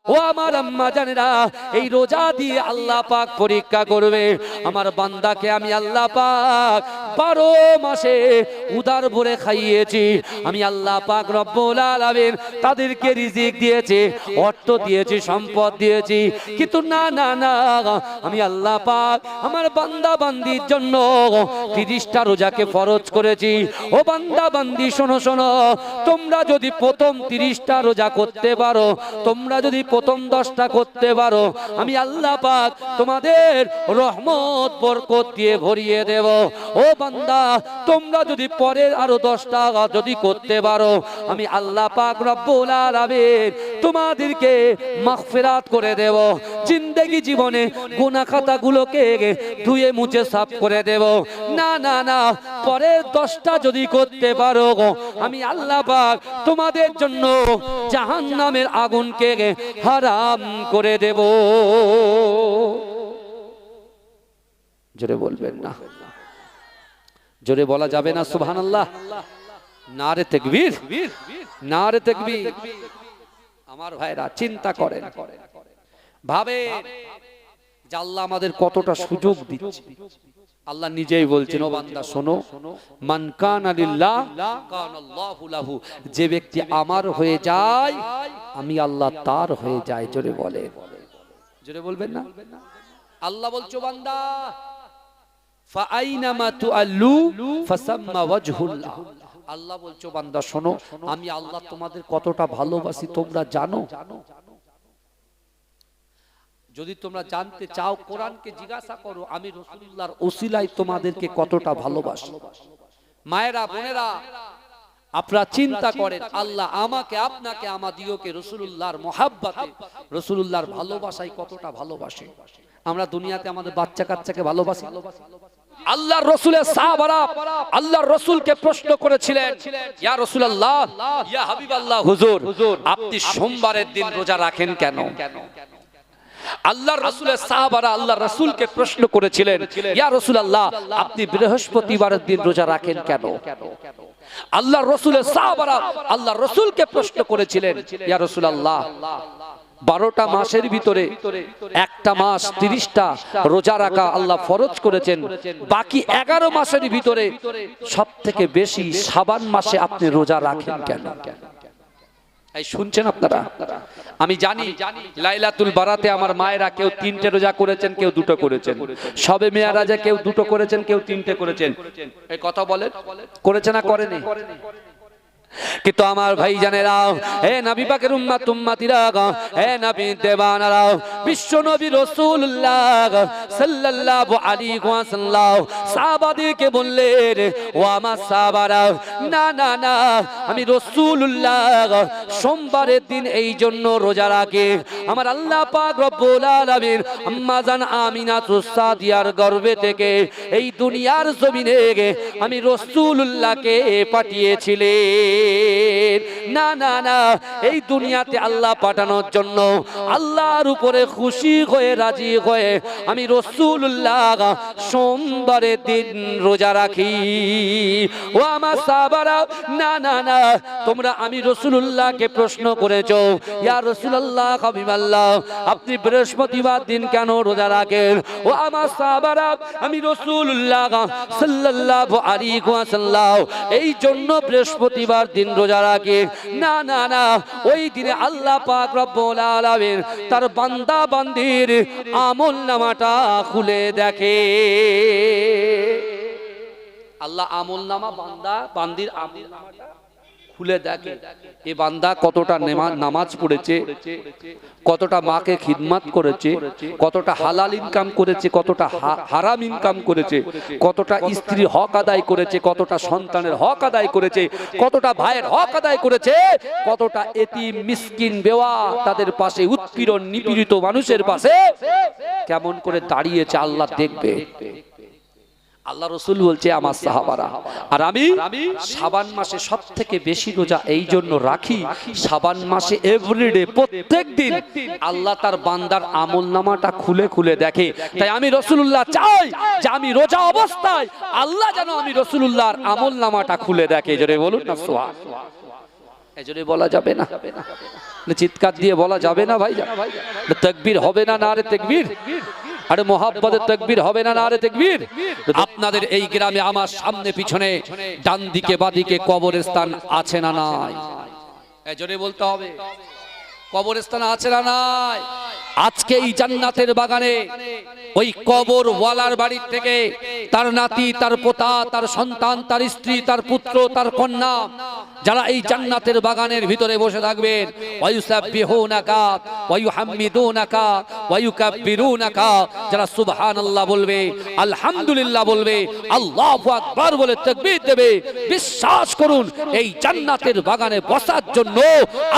ও আমার আম্মা জানেরা, এই রোজা দিয়ে আল্লাহ পাক পরীক্ষা করবে আমার বান্দাকে। আমি আল্লাহ পাক 12 মাসে উদার ভরে খাইয়েছি। আমি আল্লাহ পাক রব্বুল আলামিন তাদেরকে রিজিক দিয়েছি, অর্থ দিয়েছি, সম্পদ দিয়েছি, কিন্তু না না না, আমি আল্লাহ পাক আমার বান্দা বান্দির জন্য 30টা রোজাকে ফরজ করেছি। ও বান্দা বান্দি শোনো শোনো, তোমরা যদি প্রথম 30টা রোজা করতে পারো, তোমরা যদি প্রথম 10টা করতে পারো, আমি আল্লাহ পাক তোমাদের রহমত বরকত দিয়ে ভরিয়ে দেব। ও বান্দা, তোমরা যদি পরের আরো 10টা যদি করতে পারো, আমি আল্লাহ পাক রব্বুল আলামিন তোমাদেরকে মাগফিরাত করে দেব। জিন্দেগি জীবনে গুনাহ খাতাগুলোকে ধুয়ে মুছে সাফ করে দেব। না না না, পরের 10টা যদি করতে পারো, আমি আল্লাহ পাক তোমাদের জন্য জাহান্নামের আগুনকে হারাম করে দেব। জোরে বলবেন না? জোরে বলা যাবে না সুবহানাল্লাহ? নারে তাকবীর, নারে তাকবীর। আমার ভাইরা চিন্তা করেন, ভাবেন যে আল্লাহ আমাদের কতটা সুযোগ দিচ্ছে। আল্লাহ নিজেই বলছেন, ও বান্দা শোনো, মান কানা লিল্লাহ কানাল্লাহু লাহু, যে ব্যক্তি আমার হয়ে যায় আমি আল্লাহ তার হয়ে যায়। জোরে বলে, জোরে বলবেন না? আল্লাহ বলছো বান্দা, ফা আইনামা তুআল্লু ফাসাম্মা ওয়াজহুল্লাহ। আল্লাহ বলছো বান্দা শোনো, আমি আল্লাহ তোমাদের কতটা ভালোবাসি তোমরা জানো? যদি তোমরা জানতে চাও, কোরআনকে জিজ্ঞাসা করো, আমি রাসূলুল্লাহর ওসিলায় তোমাদেরকে কতটা ভালোবাসি। মায়েরা বোনেরা, আপনারা চিন্তা করেন, আল্লাহ আমাকে আপনাকে আমাদিওকে রাসূলুল্লাহর মহব্বতে, রাসূলুল্লাহর ভালোবাসায় কতটা ভালোবাসে। আমরা দুনিয়াতে আমাদের বাচ্চা কাচ্চাকে ভালোবাসি। আল্লাহর রাসূলের সাহাবারা আল্লাহর রাসূলকে প্রশ্ন করেছিলেন, ইয়া রাসূলুল্লাহ, ইয়া হাবিবাল্লাহ, হুজুর আপনি সোমবারের দিন রোজা রাখেন কেন? আল্লাহর রাসূলের সাহাবারা আল্লাহর রাসূলকে প্রশ্ন করেছিলেন, ইয়া রাসূলুল্লাহ আপনি বৃহস্পতিবারের দিন রোজা রাখেন কেন? আল্লাহর রাসূলের সাহাবারা আল্লাহর রাসূলকে প্রশ্ন করেছিলেন, ইয়া রাসূলুল্লাহ 12টা মাসের ভিতরে একটা মাস 30টা রোজা রাখা আল্লাহ ফরজ করেছেন, বাকি 11 মাসের ভিতরে সবথেকে বেশি শাবান মাসে আপনি রোজা রাখেন কেন? এই শুনছেন আপনারা? আমি জানি লাইলাতুল বারাতে আমার মায়েরা কেউ 3টে রোজা করেছেন, কেউ 2টো করেছেন। শবে মেয়ারাজে কেউ 2টো করেছেন, কেউ 3টে করেছেন। এই কথা বলেন, করেছে না করেনি? কিন্তু আমার ভাই জানেরা, হে নবী পাকের উম্মত উম্মতিরা, হে নবী দেবানারা, বিশ্ব নবী রাসূলুল্লাহ সাল্লাল্লাহু আলাইহি ওয়াসাল্লাম সাহাবাদেরকে বললেন, ও আমার সাহাবারা, না না না, আমি রাসূলুল্লাহ সোমবারের দিন এই জন্য রোজা রাখি, আমার আল্লাহ পাক রব্বুল আলামিন আম্মা জান আমিনাতুস সাদিয়ার গর্ভে থেকে এই দুনিয়ার জমিনে আমি রাসূলুল্লাহকে পাঠিয়েছিলেন। না না না, এই দুনিয়াতে আল্লাহ পাঠানোর জন্য আল্লাহর উপরে খুশি হয়ে রাজি হয়ে আমি রাসূলুল্লাহ সোমবারের দিন রোজা রাখি। ও আমার সাহাবারা, না না না, তোমরা আমি রাসূলুল্লাহকে প্রশ্ন করেছো, ইয়া রাসূলুল্লাহ হাবিবাল্লাহ আপনি বৃহস্পতিবার দিন কেন রোজা রাখেন? ও আমার সাহাবারা, আমি রাসূলুল্লাহ সাল্লাল্লাহু আলাইহি ওয়াসাল্লাম এই জন্য বৃহস্পতিবার দিন রোজা রাখে। না না না, ওই দিনে আল্লাহ পাক রব্বুল আলামিন তার বান্দা বান্দির আমলনামাটা খুলে দেখে। আল্লাহ আমলনামা বান্দা বান্দির আমলনামাটা খুলে দেখে। এই বান্দা কতটা নামাজ পড়েছে, কতটা মাকে খিদমত করেছে, কতটা হালাল ইনকাম করেছে, কতটা হারাম ইনকাম করেছে, কতটা স্ত্রীর হক আদায় করেছে, কতটা সন্তানের হক আদায় করেছে, কতটা ভাইয়ের হক আদায় করেছে, কতটা এতিম মিসকিন বেওয়া তাদের পাশে উৎপীড়ন নিপীড়িত মানুষের পাশে কেমন করে দাঁড়িয়েছে আল্লাহ দেখবে। আল্লাহ রাসূল বলছে, আমার সাহাবারা আর আমি শাবান মাসে সবথেকে বেশি রোজা এই জন্য রাখি, শাবান মাসে এভরিডে প্রত্যেক দিন আল্লাহ তার বান্দার আমলনামাটা খুলে খুলে দেখে। তাই আমি রাসূলুল্লাহ চাই যে আমি রোজা অবস্থায় আল্লাহ যেন আমি রাসূলুল্লাহর আমলনামাটা খুলে দেখে। জোরে বলুন না সুবহানাল্লাহ। এজন্য বলা যাবে না, চিৎকার দিয়ে বলা যাবে না ভাই, তাকবীর হবে না, নারে তাকবীর, আরে মোহাব্বতের তাকবীর হবে না, নারে তাকবীর। আপনাদের এই গ্রামে আমার সামনে পিছনে ডান দিকে বাদিকে কবরস্থান আছে না নাই? এজন্য বলতে হবে কবরস্থান আছে না নাই? আজকে এই জান্নাতের বাগানে ওই কবর ওয়ালার বাড়ির থেকে তার নাতি, তার পোতা, তার সন্তান, তার স্ত্রী, তার পুত্র, তার কন্যা, যারা এই জান্নাতের বাগানের ভিতরে বসে থাকবেন, ওয়ায়ুসাব্বিহুনাকা ওয়ায়ুহাম্মিদুনাকা ওয়ায়ুকাব্বিরুনাকা, যারা সুবহানাল্লাহ বলবে, আলহামদুলিল্লাহ বলবে, আল্লাহু আকবার বলে তাকবীর দেবে, বিশ্বাস করুন এই জান্নাতের বাগানে বসার জন্য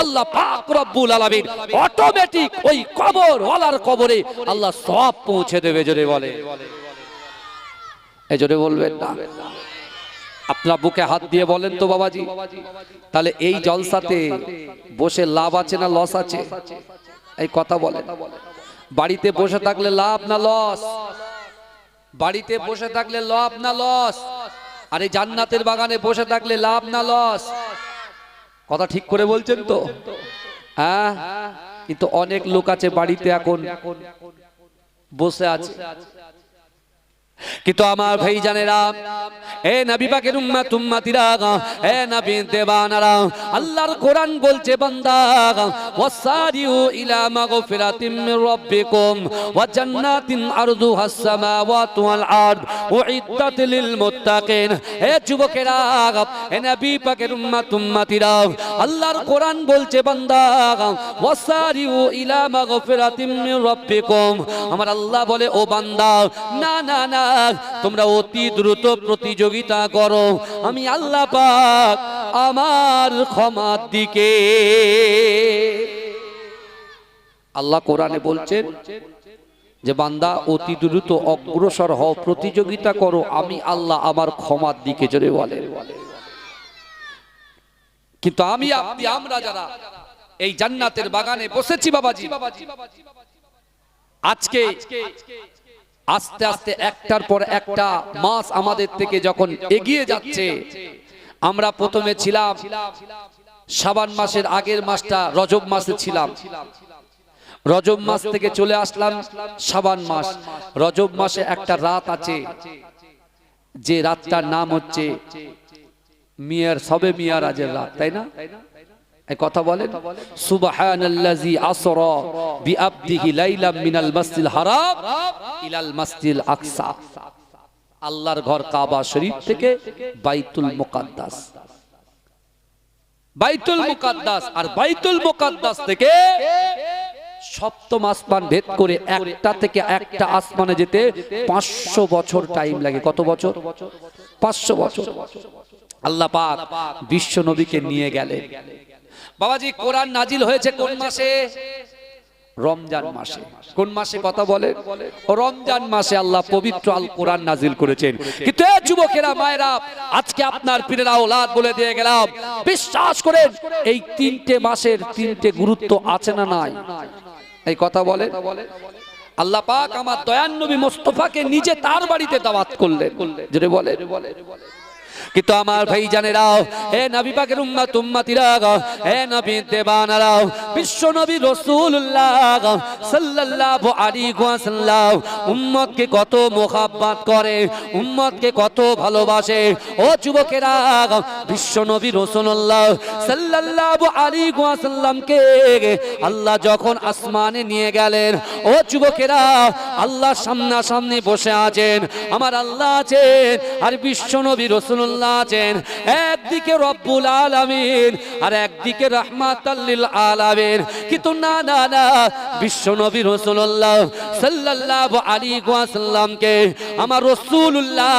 আল্লাহ পাক রব্বুল আলামিন অটোমেটিক ওই কবর ওয়ালার কবরে আল্লাহ সওয়াব পৌঁছে দেবে। জোরে বলে, এই জোরে বলবেন না? আপনার বুকে হাত দিয়ে বলেন তো বাবাজি, তাহলে এই জলসাতে বসে লাভ আছে না লস আছে? এই কথা বলেন। বাড়িতে বসে থাকলে লাভ না লস? বাড়িতে বসে থাকলে লাভ না লস? আর এই জান্নাতের বাগানে বসে থাকলে লাভ না লস? কথা ঠিক করে বলছেন তো? হ্যাঁ, কিন্তু অনেক লোক আছে বাড়িতে এখন বসে আছে। কিন্তু আমার ভাই জানেরা, এ নবী পাকের উম্মত উম্মতিরা, এ নবী দেবানারা, আল্লাহর কোরআন বলছে বান্দা, ওয়াসারিউ ইলা মাগফিরাতিম মির রাব্বিকুম ওয়া জান্নাতিন আরদুহাস সামাওয়াতু ওয়াল আরদ উইদ্দাত লিল মুত্তাকিন। হে যুবকেরা, হে নবী পাকের উম্মত উম্মতিরা, আল্লাহর কোরআন বলছে বান্দা, ওয়াসারিউ ইলা মাগফিরাতিম মির রাব্বিকুম, আমার আল্লাহ বলে ও বান্দা, না না না, তোমরা অতি দ্রুত প্রতিযোগিতা করো আমি আল্লাহ পাক আমার ক্ষমার দিকে। আল্লাহ কোরআনে বলছেন যে বান্দা অতি দ্রুত অগ্রসর হও, প্রতিযোগিতা করো আমি আল্লাহ আমার ক্ষমার দিকে। জোরে বলে। কিন্তু আমি আপনি আমরা যারা এই জান্নাতের বাগানে বসেছি বাবাজি, আজকে আস্তে আস্তে একটার পর একটা মাস আমাদের থেকে যখন এগিয়ে যাচ্ছে, আমরা প্রথমে ছিলাম শাবান মাসের আগের মাসটা রজব মাসে ছিলাম, রজব মাস থেকে চলে আসলাম শাবান মাস। রজব মাসে একটা রাত আছে, যে রাতটার নাম হচ্ছে মিয়ার সবে মিয়ারাজের রাত, তাই না? এই কথা বলেন, সুবহানাল্লাযী আসরা বিআবদিহি লাইলাম মিনাল মাসজিদিল হারাম ইলাল মাসজিদিল আকসা। আল্লাহর ঘর কাবা শরীফ থেকে বাইতুল মুকাদ্দাস, বাইতুল মুকাদ্দাস, আর বাইতুল মুকাদ্দাস থেকে সপ্তম আসমান ভেদ করে একটা থেকে একটা আসমানে যেতে 500 বছর টাইম লাগে। কত বছর? 500 বছর। আল্লাহ পাক বিশ্ব নবীকে নিয়ে গেলেন। বাবাজি, কোরআন নাজিল হয়েছে কোন মাসে? রমজান মাসে। কোন মাসে? কথা বলে, রমজান মাসে আল্লাহ পবিত্র আল কোরআন নাজিল করেছেন। কিন্তু এই যুবকেরা, মায়েরা, আজকে আপনার পীরের আওলাদ বলে দিয়ে গেলাম, বিশ্বাস করেন এই তিনটে মাসের তিনটে গুরুত্ব আছে না নাই? এই কথা বলে। আল্লাহ পাক আমার দয়ান নবী মুস্তাফাকে নিজে তার বাড়িতে দাওয়াত করলেন। যেটা বলে, কিন্তু আমার ভাই জানেরা, হে নবী পাকের উম্মত উম্মতিরা, হে নবী দেবানারা, বিশ্ব নবী রাসূলুল্লাহ সাল্লাল্লাহু আলাইহি ওয়াসাল্লাম উম্মতকে কত মোহাব্বত করে, উম্মতকে কত ভালোবাসে। ও যুবকেরা, বিশ্ব নবী রাসূলুল্লাহ সাল্লাল্লাহু আলাইহি ওয়াসাল্লামকে আল্লাহ যখন আসমানে নিয়ে গেলেন, ও যুবকেরা, আল্লাহ সামনাসামনি বসে আছেন, আমার আল্লাহ আছেন আর বিশ্ব নবী রাসূলুল্লাহ আছেন। একদিকে রব্বুল আলামিন আর একদিকে রাহমাতাল লিল আলামিন। কিন্তু না না না, বিশ্ব নবী রাসূলুল্লাহ সাল্লাল্লাহু আলাইহি ওয়াসাল্লামকে আমার রাসূলুল্লাহ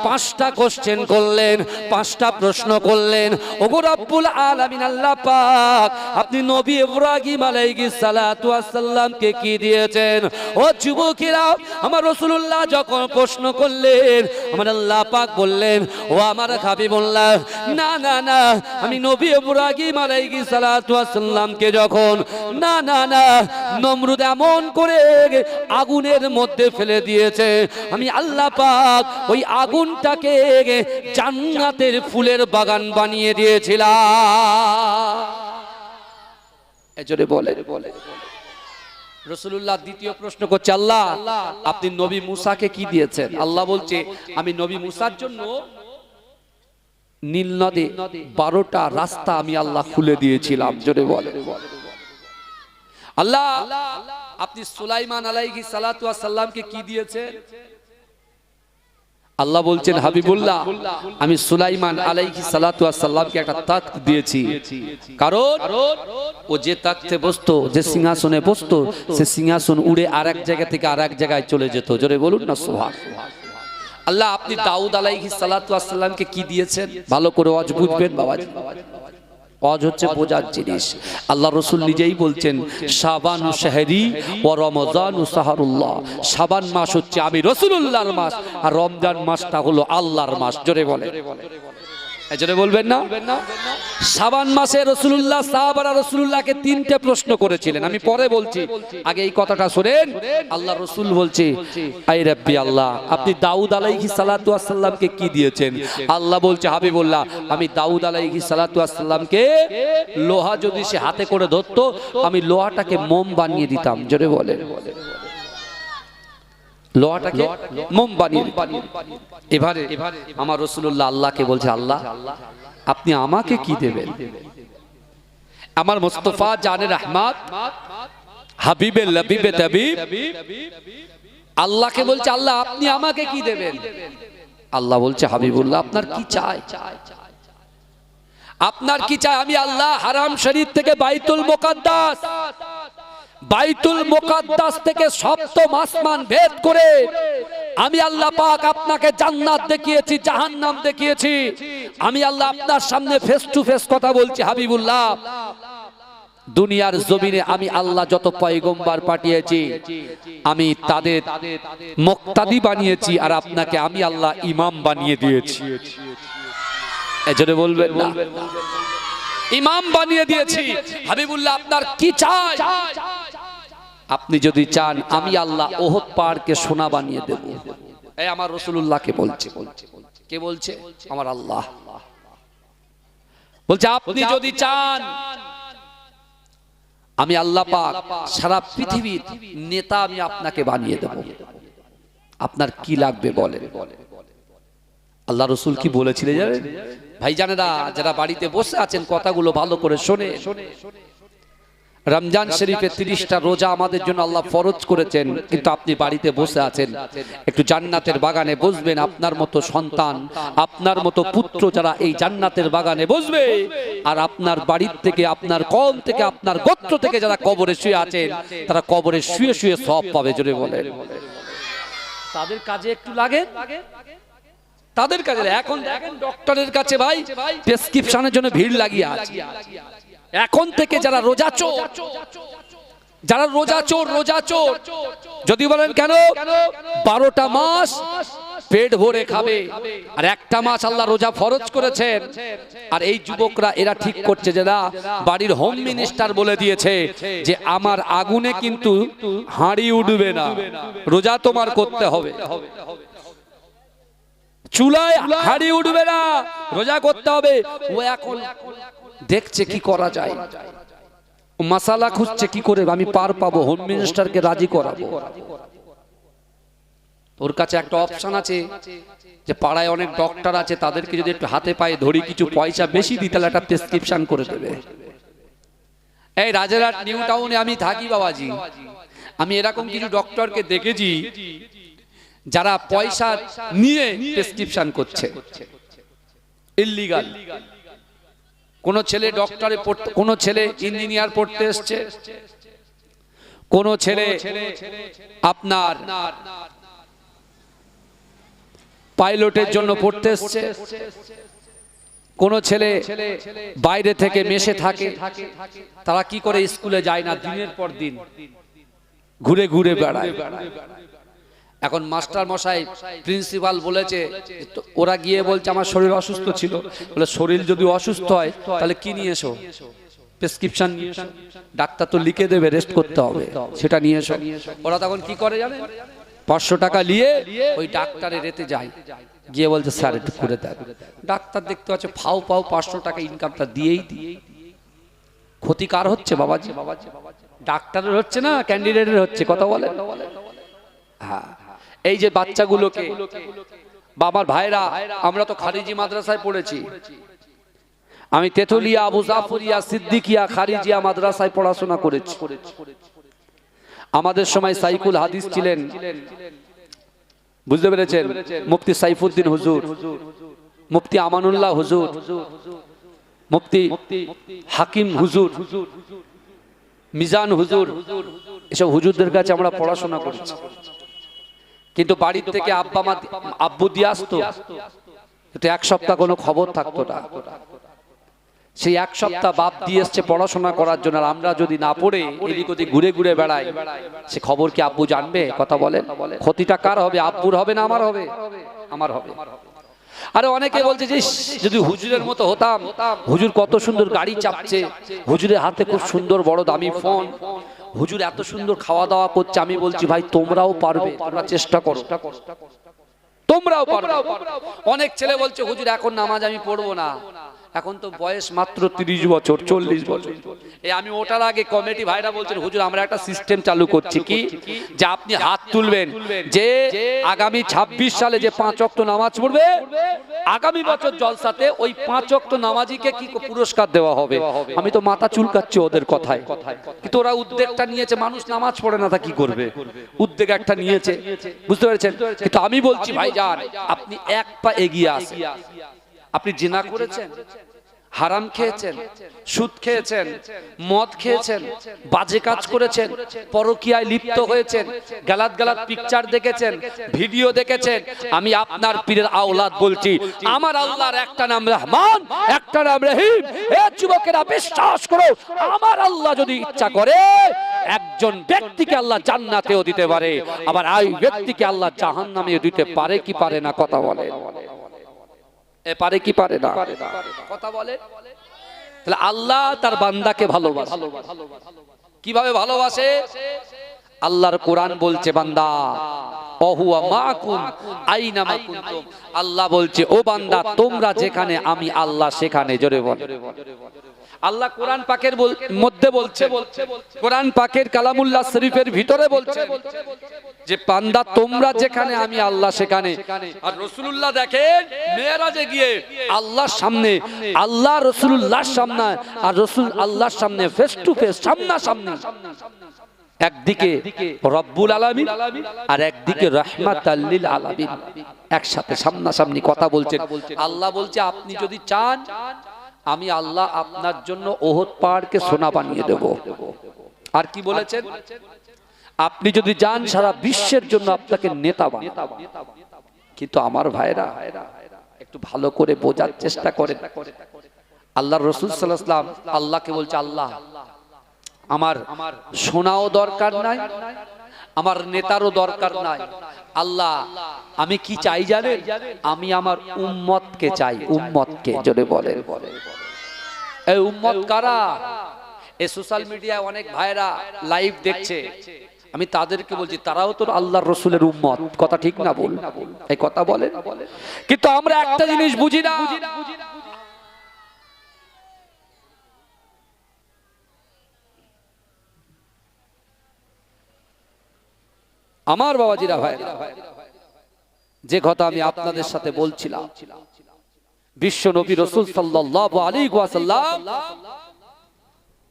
5টা কোশ্চেন করলেন, 5টা প্রশ্ন করলেন। ওগো রব্বুল আলামিন আল্লাহ পাক, আপনি নবী ইব্রাহিম আলাইহিস সালাতু ওয়াস সালামকে কি দিয়েছেন? ও যুবকেরা, আমার রাসূলুল্লাহ যখন প্রশ্ন করলেন, আমার আল্লাহ পাক বললেন, ও আমার হাবিবুল্লাহ, না না না, আমি নবী ইব্রাহিম আলাইহিস সালাতু ওয়াস সালামকে যখন না না না নমরুদ এমন করে আগুনের মধ্যে ফেলে দিয়েছে, আমি আল্লাহ পাক ওই আগুন আগুনটাকে জান্নাতের ফুলের বাগান বানিয়ে দিয়েছিলাম। এজন্য বলে রাসূলুল্লাহ দ্বিতীয় প্রশ্ন করছে, আল্লাহ আপনি নবী মুসাকে কি দিয়েছেন? আল্লাহ বলছে, আমি নবী মুসার জন্য নীল নদে 12টা রাস্তা আমি আল্লাহ খুলে দিয়েছিলাম। জোরে বলে আল্লাহ আপনি সুলাইমান আলাইহিস সালাতু ওয়াস সালামকে কি দিয়েছেন? আল্লাহ বলছেন, হাবিবুল্লাহ আমি সুলাইমান আলাইহিস সালাতু ওয়াস সালামকে একটা তাখ্ত দিয়েছি, কারণ ও যে তাখতে বসতো, যে সিংহাসনে বসতো, সে সিংহাসন উড়ে আরেক জায়গা থেকে আরেক জায়গায় চলে যেত। জোরে বলুন না সুবহানাল্লাহ। আল্লাহ আপনি দাউদ আলাইহিস সালাতু ওয়াস সালামকে কি দিয়েছেন? ভালো করে ওয়াজ বুঝবেন বাবাজি, ওয়াজ হচ্ছে বোঝার জিনিস। আল্লাহ রাসূল নিজেই বলছেন, শাবানু শাহরি ওয়া রমজানু শাহরুল্লাহ। শাবান মাস হচ্ছে আমি রাসূলুল্লাহর মাস, আর রমজান মাসটা হলো আল্লাহর মাস। জোরে বলে এজন্য বলবেন না? শাবান মাসে রাসূলুল্লাহ সাহাবারা রাসূলুল্লাহকে 3টে প্রশ্ন করেছিলেন। আমি পরে বলছি, আগে এই কথাটা শুনেন। আল্লাহ রাসূল বলছে, আই রাব্বি আল্লাহ আপনি দাউদ আলাইহিস সালাতু ওয়াস সালামকে কি দিয়েছেন? আল্লাহ বলছে, হাবিবুল্লাহ আমি দাউদ আলাইহিস সালাতু ওয়াস সালামকে লোহা যদি সে হাতে করে ধরতো, আমি লোহাটাকে মোম বানিয়ে দিতাম। জোরে বলে লোহাটাকে মোম বানিয়ে দিতাম। এবারে আমার রাসূলুল্লাহ আল্লাহকে বলছে, আল্লাহ আপনি আমাকে কি দেবেন? আমার মুস্তাফা জানে রহমত হাবিবে লবিবে তাবিব আল্লাহকে বলছে, আল্লাহ আপনি আমাকে কি দেবেন? আল্লাহ বলছে, হাবিবুল্লাহ আপনার কি চাই? আপনার কি চাই? আমি আল্লাহ হারাম শরীফ থেকে বাইতুল মুকাদ্দাস থেকে সপ্তম আসমান ভেদ করে আমি আল্লাহ পাক আপনাকে জান্নাত দেখিয়েছি, জাহান্নাম দেখিয়েছি। আমি আল্লাহ আপনার সামনে ফেস টু ফেস কথা বলছি, হাবিবুল্লাহ দুনিয়ার জমিনে আমি আল্লাহ যত পয়গম্বর পাঠিয়েছি আমি তাদের মুক্তাদি বানিয়েছি, আর আপনাকে আমি আল্লাহ ইমাম বানিয়ে দিয়েছি। এজন্য বলবেন না, ইমাম বানিয়ে দিয়েছি। হাবিবুল্লাহ আপনার কি চাই? আপনি যদি চান আমি আল্লাহ ওহদ পাহাড়কে সোনা বানিয়ে দেব। এই আমার রাসূলুল্লাহকে বলছে। কে বলছে? আমার আল্লাহ বলছে, আপনি যদি চান আমি আল্লাহ পাক সারা পৃথিবীর নেতা আমি আপনাকে বানিয়ে দেব। আপনার কি লাগবে বলেন। আল্লাহ রাসূল কি বলেছিলেন জানেন? ভাইজানেরা যারা বাড়িতে বসে আছেন কথাগুলো ভালো করে শুনে, রমজান শরীফে 30টা রোজা আমাদের জন্য আল্লাহ ফরজ করেছেন, কিন্তু আপনি বাড়িতে বসে আছেন, একটু জান্নাতের বাগানে বসবেন। আপনার মতো সন্তান, আপনার মতো পুত্র যারা এই জান্নাতের বাগানে বসবে, আর আপনার বাড়ির থেকে, আপনার কওম থেকে, আপনার গোত্র থেকে যারা কবরে শুয়ে আছেন, তারা কবরে শুয়ে শুয়ে সওয়াব পাবে। জোরে বলেন তাদের কাজে একটু লাগে, তাদের কাজে। এখন দেখেন ডক্টরের কাছে ভাই প্রেসক্রিপশনের জন্য ভিড় লাগিয়ে আছে। এখন থেকে যারা রোজা চোর যদি বলেন কেন 12টা মাস পেট ভরে খাবে, আর একটা মাস আল্লাহ রোজা ফরজ করেছেন। আর এই যুবকরা এরা ঠিক করছে যে না, বাড়ির হোম মিনিস্টার বলে দিয়েছে যে আমার আগুনে কিন্তু হাঁড়ি উঠবে না, রোজা তোমার করতে হবে, চুলায় হাঁড়ি উঠবে না, রোজা করতে হবে। ও এখন দেখছে কি করা যায়, মাসালা খুঁজছে কি করে আমি পার পাবো, হোম মিনিস্টারকে রাজি করাবো। ওর কাছে একটা অপশন আছে যে পাড়ায় অনেক ডক্টর আছে, তাদেরকে যদি একটু হাতে পায়ে ধরি, কিছু পয়সা বেশি দিই, তাহলে একটা প্রেসক্রিপশন করে দেবে। এই রাজারহাট নিউ টাউনে আমি থাকি বাবাজি, আমি এরকম কিছু ডক্টরকে দেখেছি যারা পয়সা নিয়ে প্রেসক্রিপশন করছে ইল্লিগাল। কোন ছেলে ডক্টরে পড়তে, কোন ছেলে ইঞ্জিনিয়ার পড়তে এসছে, কোন ছেলে আপনার পাইলটের জন্য পড়তে এসছে, কোন ছেলে বাইরে থেকে মেশে থাকে। তারা কি করে? স্কুলে যায় না, দিনের পর দিন ঘুরে ঘুরে বেড়ায়। এখন মাস্টার মশাই, প্রিন্সিপাল বলেছে, ওরা গিয়ে বলছে আমার শরীর অসুস্থ ছিল। বলে শরীর যদি অসুস্থ হয় তাহলে কি নিয়ে এসো? প্রেসক্রিপশন নিয়ে এসো, ডাক্তার তো লিখে দেবে রেস্ট করতে হবে, সেটা নিয়ে এসো। ওরা তখন কি করে জানেন? 500 টাকা নিয়ে ওই ডাক্তারের রেতে যায়, গিয়ে বলছে স্যার একটু করে দেন। ডাক্তার দেখতে পাচ্ছে ফাও পাও 500 টাকা ইনকামটা দিয়েই দিয়ে ক্ষতি কার হচ্ছে বাবাজি? ডাক্তারের হচ্ছে না ক্যান্ডিডেটের হচ্ছে? কথা বলেন। হ্যাঁ, এই যে বাচ্চাগুলোকে, বাবার ভাইরা, আমরা তো খারিজি মাদ্রাসায় পড়েছি। আমি তেতুলিয়া, আবু জাফরিয়া, সিদ্দিকিয়া, খারিজিয়া মাদ্রাসায় পড়াশোনা করেছি। আমাদের সময় সাইকুল হাদিস ছিলেন, বুঝতে পেরেছেন? মুফতি সাইফুদ্দিন হুজুর, মুফতি আমানুল্লাহ হুজুর, মুফতি হাকিম হুজুর, মিজান হুজুর, এসব হুজুরদের কাছে আমরা পড়াশোনা করেছি। কিন্তু বাড়ির থেকে আব্বু দিয়ে আসতো, কিন্তু এক সপ্তাহ কোনো খবর থাকতো না। সেই এক সপ্তাহ বাপ দিয়ে এসছে পড়াশোনা করার জন্য, আর আমরা যদি না পড়ে এদিক ওদিক ঘুরে ঘুরে বেড়াই, সে খবর কি আব্বু জানবে? কথা বলেন। ক্ষতিটা কার হবে? আব্বুর হবে না আমার হবে? আমার হবে। আরে অনেকে বলছে যে যদি হুজুরের মতো হতাম, হুজুর কত সুন্দর গাড়ি চাপছে, হুজুরের হাতে খুব সুন্দর বড় দামি ফোন, হুজুর এত সুন্দর খাওয়া দাওয়া করছে। আমি বলছি ভাই তোমরাও পারবে, তোমরা চেষ্টা করো, তোমরাও পারবে। অনেক ছেলে বলছে হুজুর এখন নামাজ আমি পড়বো না, এখন তো বয়স মাত্র 30 বছর 40 বছর। এই আমি ওটার আগে কমিটি ভাইরা বলছেন হুজুর আমরা একটা সিস্টেম চালু করছি, কি যে আপনি হাত তুলবেন যে আগামী 26 সালে যে 5 ওয়াক্ত নামাজ পড়বে, আগামী বছর জলসাতে ওই 5 ওয়াক্ত নামাজিকে কি পুরস্কার দেওয়া হবে। আমি তো মাথা চুলকাচ্ছি ওদের কথায়, কিন্তু ওরা উদ্যোগটা নিয়েছে। মানুষ নামাজ পড়ে না তা কি করবে? উদ্যোগ একটা নিয়েছে, বুঝতে পেরেছেন? কিন্তু আমি বলছি ভাইজান আপনি এক পা এগিয়ে আসেন। আপনি জিনা করেছেন, হারাম খেয়েছেন, সুদ খেয়েছেন, মদ খেয়েছেন, বাজে কাজ করেছেন, পরকীয়ায় লিপ্ত হয়েছেন, গালাত গালাত পিকচার দেখেছেন, ভিডিও দেখেছেন, আমি আপনার পীরের আওলাদ বলছি, আমার আল্লাহর একটা নাম রহমান, একটা নাম রহিম। এ যুবকেরা বিশ্বাস করো, আমার আল্লাহ যদি ইচ্ছা করে একজন ব্যক্তিকে আল্লাহ জান্নাতেও দিতে পারে, আবার ওই ব্যক্তিকে আল্লাহ জাহান্নামেও দিতে পারে কি পারে না? কথা বলে পারে কি পারে না? কথা বলে। তাহলে আল্লাহ তার বান্দাকে ভালোবাসে। কিভাবে ভালোবাসে? আল্লাহর কোরআন বলছে বান্দা ওহুয়া মাকুম আইনা মা কুনতুম, আল্লাহ বলছে ও বান্দা তোমরা যেখানে আমি আল্লাহ সেখানে। জোরে বল। আল্লাহ কোরআন পাকের মধ্যে বলছে, কোরআন পাকের কালামুল্লাহ শরীফের ভিতরে বলছে যে বান্দা তোমরা যেখানে আমি আল্লাহ সেখানে। আর রাসূলুল্লাহ দেখেন মেরাজে গিয়ে আল্লাহর সামনে, আল্লাহ রাসূলুল্লাহর সামনে, আর রাসূল আল্লাহর সামনে ফেস টু ফেস, সামনাসামনি। একদিকে রব্বুল আলামিন আর একদিকে রাহমাতাল লিল আলামিন, একসাথে সামনাসামনি কথা বলছেন। আল্লাহ বলছে আপনি যদি চান আমি আল্লাহ আপনার জন্য ওহদ পাহাড়কে সোনা বানিয়ে দেব। আর কি বলেছেন? আপনি যদি যান সারা বিশ্বের জন্য আপনাকে নেতা বানাবো। কিন্তু আমার ভাইরা একটু ভালো করে বোঝার চেষ্টা করেন। আল্লাহর রাসূল সাল্লাল্লাহু আলাইহি ওয়াসাল্লাম আল্লাহকে বলছে আল্লাহ আমার সোনাও দরকার নাই, আমার নেতারও দরকার নাই। আল্লাহ আমি কি চাই জানেন? আমি আমার উম্মতকে চাই, উম্মতকে। জোরে বলেন। এই উম্মত কারা? এই সোশ্যাল মিডিয়ায় অনেক ভাইরা লাইভ দেখছে, আমি তাদেরকে বলছি তারাও তো আল্লাহর রাসূলের উম্মত। কথা ঠিক না বল? এই কথা বলেন। কিন্তু আমরা একটা জিনিস বুঝি না, আমার বাবাজিরা ভাইরা, যে কথা আমি আপনাদের সাথে বলছিলাম, বিশ্ব নবী রাসূল সাল্লাল্লাহু আলাইহি ওয়াসাল্লাম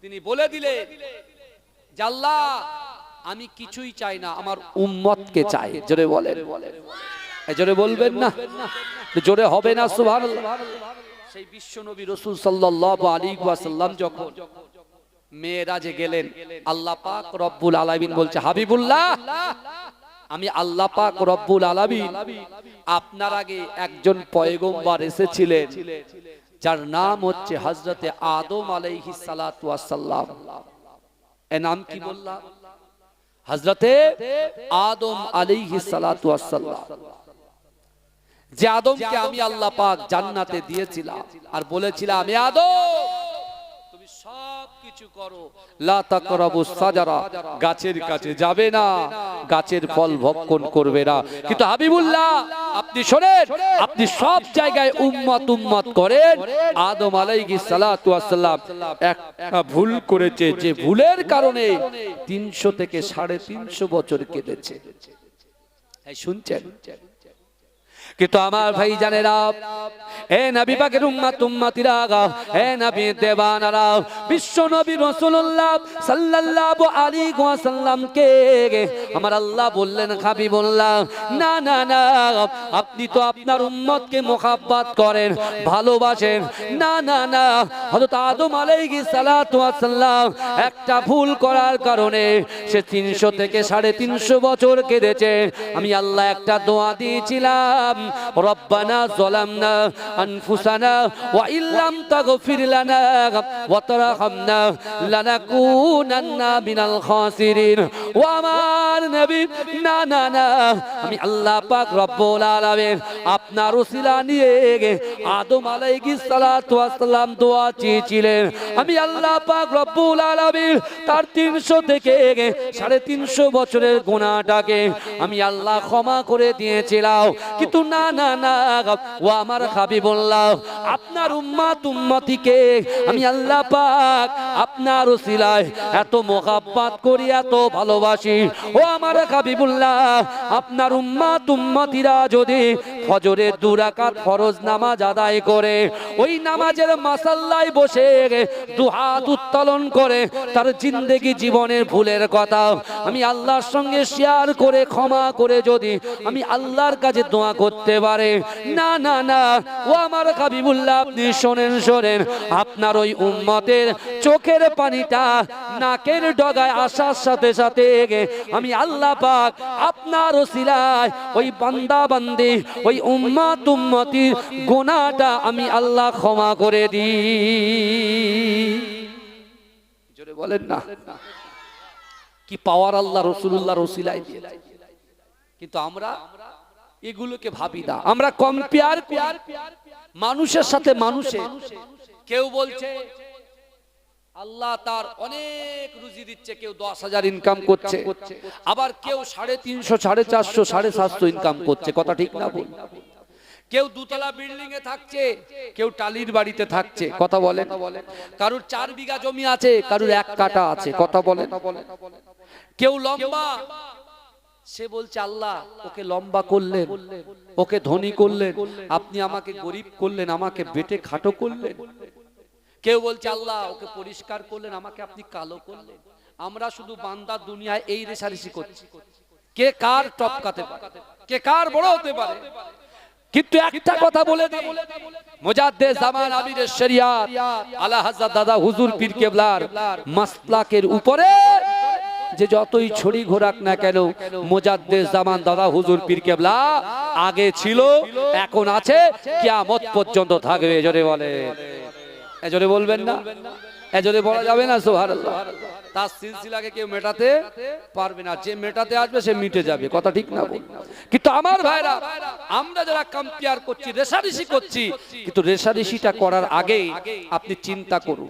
তিনি বলে দিলেন যে আল্লাহ আমি কিছুই চাই না, আমার উম্মতকে চাই। জোরে বলেন। জোরে বলবেন না? জোরে হবে না সুবহানাল্লাহ। সেই বিশ্ব নবী রাসূল সাল্লাল্লাহু আলাইহি ওয়াসাল্লাম যখন মেরাজে গেলেন, আল্লাহ পাক রব্বুল আলামিন বলছে হাবিবুল্লাহ আমি আল্লাহ পাক রব্বুল আলামিন আপনার আগে একজন পয়গম্বর এসেছিলেন যার নাম হচ্ছে হযরতে আদম আলাইহিস সালাতু ওয়াস সালাম। এর নাম কি বললাম? হযরতে আদম আলাইহিস সালাতু ওয়াস সালাম। যে আদমকে আমি আল্লাহ পাক জান্নাতে দিয়েছিলাম আর বলেছিলাম হে আদম তুমি সব কিছু করো, লা তাকরাবুস সাজারা, গাছের কাছে যাবে না, গাছের ফল ভক্ষণ করবে না। কিন্তু হাবিবুল্লাহ আপনি শোনেন, আপনি সব জায়গায় উম্মত উম্মত করেন। আদম আলাইহিস সালাতু ওয়াস সালাম একটা ভুল করেছে, যে ভুলের কারণে 300 থেকে 350 বছর কেটেছে। এই শুনছেন? কিন্তু আমার ভাই জানেরা, এ নবী পাকের উম্মত উম্মতিরা, এ নবী দেওয়ানারা, বিশ্ব নবী রাসূলুল্লাহ সাল্লাল্লাহু আলাইহি ওয়াসাল্লামকে আমার আল্লাহ বললেন, হাবিবুল্লাহ না না না, আপনি তো আপনার উম্মতকে মোহাব্বত করেন, ভালোবাসেন। না না না, হযরত আদম আলাইহিস সালাতু ওয়াস সালাম একটা ভুল করার কারণে সে 300 থেকে 350 বছর কেঁদেছে। আমি আল্লাহ একটা দোয়া দিয়েছিলাম, রব্বানা যালামনা আনফুসানা ওয়া ইল্লাম তাগফির লানা ওয়া তারহামনা লানাকুনান্না মিনাল খাসিরিন। ও আমার নবী, না না না, আমি আল্লাহ পাক রব্বুল আলামিন আপনার ওসিলা নিয়ে আদম আলাইহিস সালাতু ওয়াস সালাম দোয়া চেয়েছিলেন। আমি আল্লাহ পাক রব্বুল আলামিন তার 300 থেকে 350 বছরের গুনাহটাকে আমি আল্লাহ ক্ষমা করে দিয়েছিলাম। কিন্তু না না না, ও আমার হাবিবুল্লাহ আপনার উম্মত উম্মতিকে আমি আল্লাহ পাক আপনার ওসিলায় এত মোহাব্বত করি, এত ভালোবাসি। ও আমার হাবিবুল্লাহ আপনার উম্মত উম্মতিরা যদি ফজরের 2 রাকাত ফরজ নামাজ আদায় করে, ওই নামাজের মাসাল্লায় বসে 2 হাত উত্তোলন করে তার জিন্দেগি জীবনের ভুলের কথা আমি আল্লাহর সঙ্গে শেয়ার করে ক্ষমা করে যদি আমি আল্লাহর কাছে দোয়া করতে পারে, না না না, ও আমার হাবিবুল্লাহ আপনি শোনেন শোনেন, আপনার ওই উম্মতের চোখের পানিটা নাকের ডগায় আসার সাথে সাথে আমি আল্লাহ পাক আপনার ওসিলায় ওই বান্দা বান্দি, ওই উম্মত উম্মতির গুনাহটা আমি আল্লাহ ক্ষমা করে দিই। জোরে বলেন না, কি পাওয়ার আল্লাহ রাসূলুল্লাহর ওসিলায় দিয়ে। কিন্তু আমরা এগুলোকে ভাবি না, আমরা কম্পেয়ার মানুষের সাথে মানুষের। কেউ বলছে আল্লাহ তার অনেক রুজি দিচ্ছে, কেউ 10,000 ইনকাম করছে, আবার কেউ 350, 450, 750 ইনকাম করছে। কথা ঠিক না বল? কেউ 2 তলা বিল্ডিং এ থাকছে, কেউ টালির বাড়িতে থাকছে। কথা বলে? কারুর 4 বিঘা জমি আছে, কারুর 1 কাঠা আছে। কথা বলে? কেউ লম্বা, সে বলছে আল্লাহ ওকে লম্বা করলেন, ওকে ধনী করলেন, আপনি আমাকে গরিব করলেন, আমাকে বেটে খাটো করলেন। কেউ বলছে আল্লাহ ওকে পরিষ্কার করলেন, আমাকে আপনি কালো করলেন। আমরা শুধু বান্দা দুনিয়ায় এই রেশারেশি করছি, কে কার টপকাতে পারে, কে কার বড় হতে পারে। কিন্তু একটা কথা বলে দিই, মুজাদ্দিদ জামান আমির শরিয়াত আলা হযরত দাদা হুজুর পীর কেবলার মাসলাকের উপরে যে যতই ছড়ি ঘোরাক না কেন, মুজাদ্দিদ জামান দাদা হুজুর পীর কেবলা আগে ছিল, এখন আছে, কিয়ামত পর্যন্ত থাকবে। জোরে বলে, এজোরে বলবেন না, এজোরে বলা যাবে না সুবহানাল্লাহ। তার সিলসিলাকে কেউ মেটাতে পারবে না, যে মেটাতে আসবে সে মিটে যাবে। কথা ঠিক না? কিন্তু আমার ভাইরা, আমরা যারা কম্পেয়ার করছি, রেশারেশি করছি, কিন্তু রেশারেশিটা করার আগে আপনি চিন্তা করুন।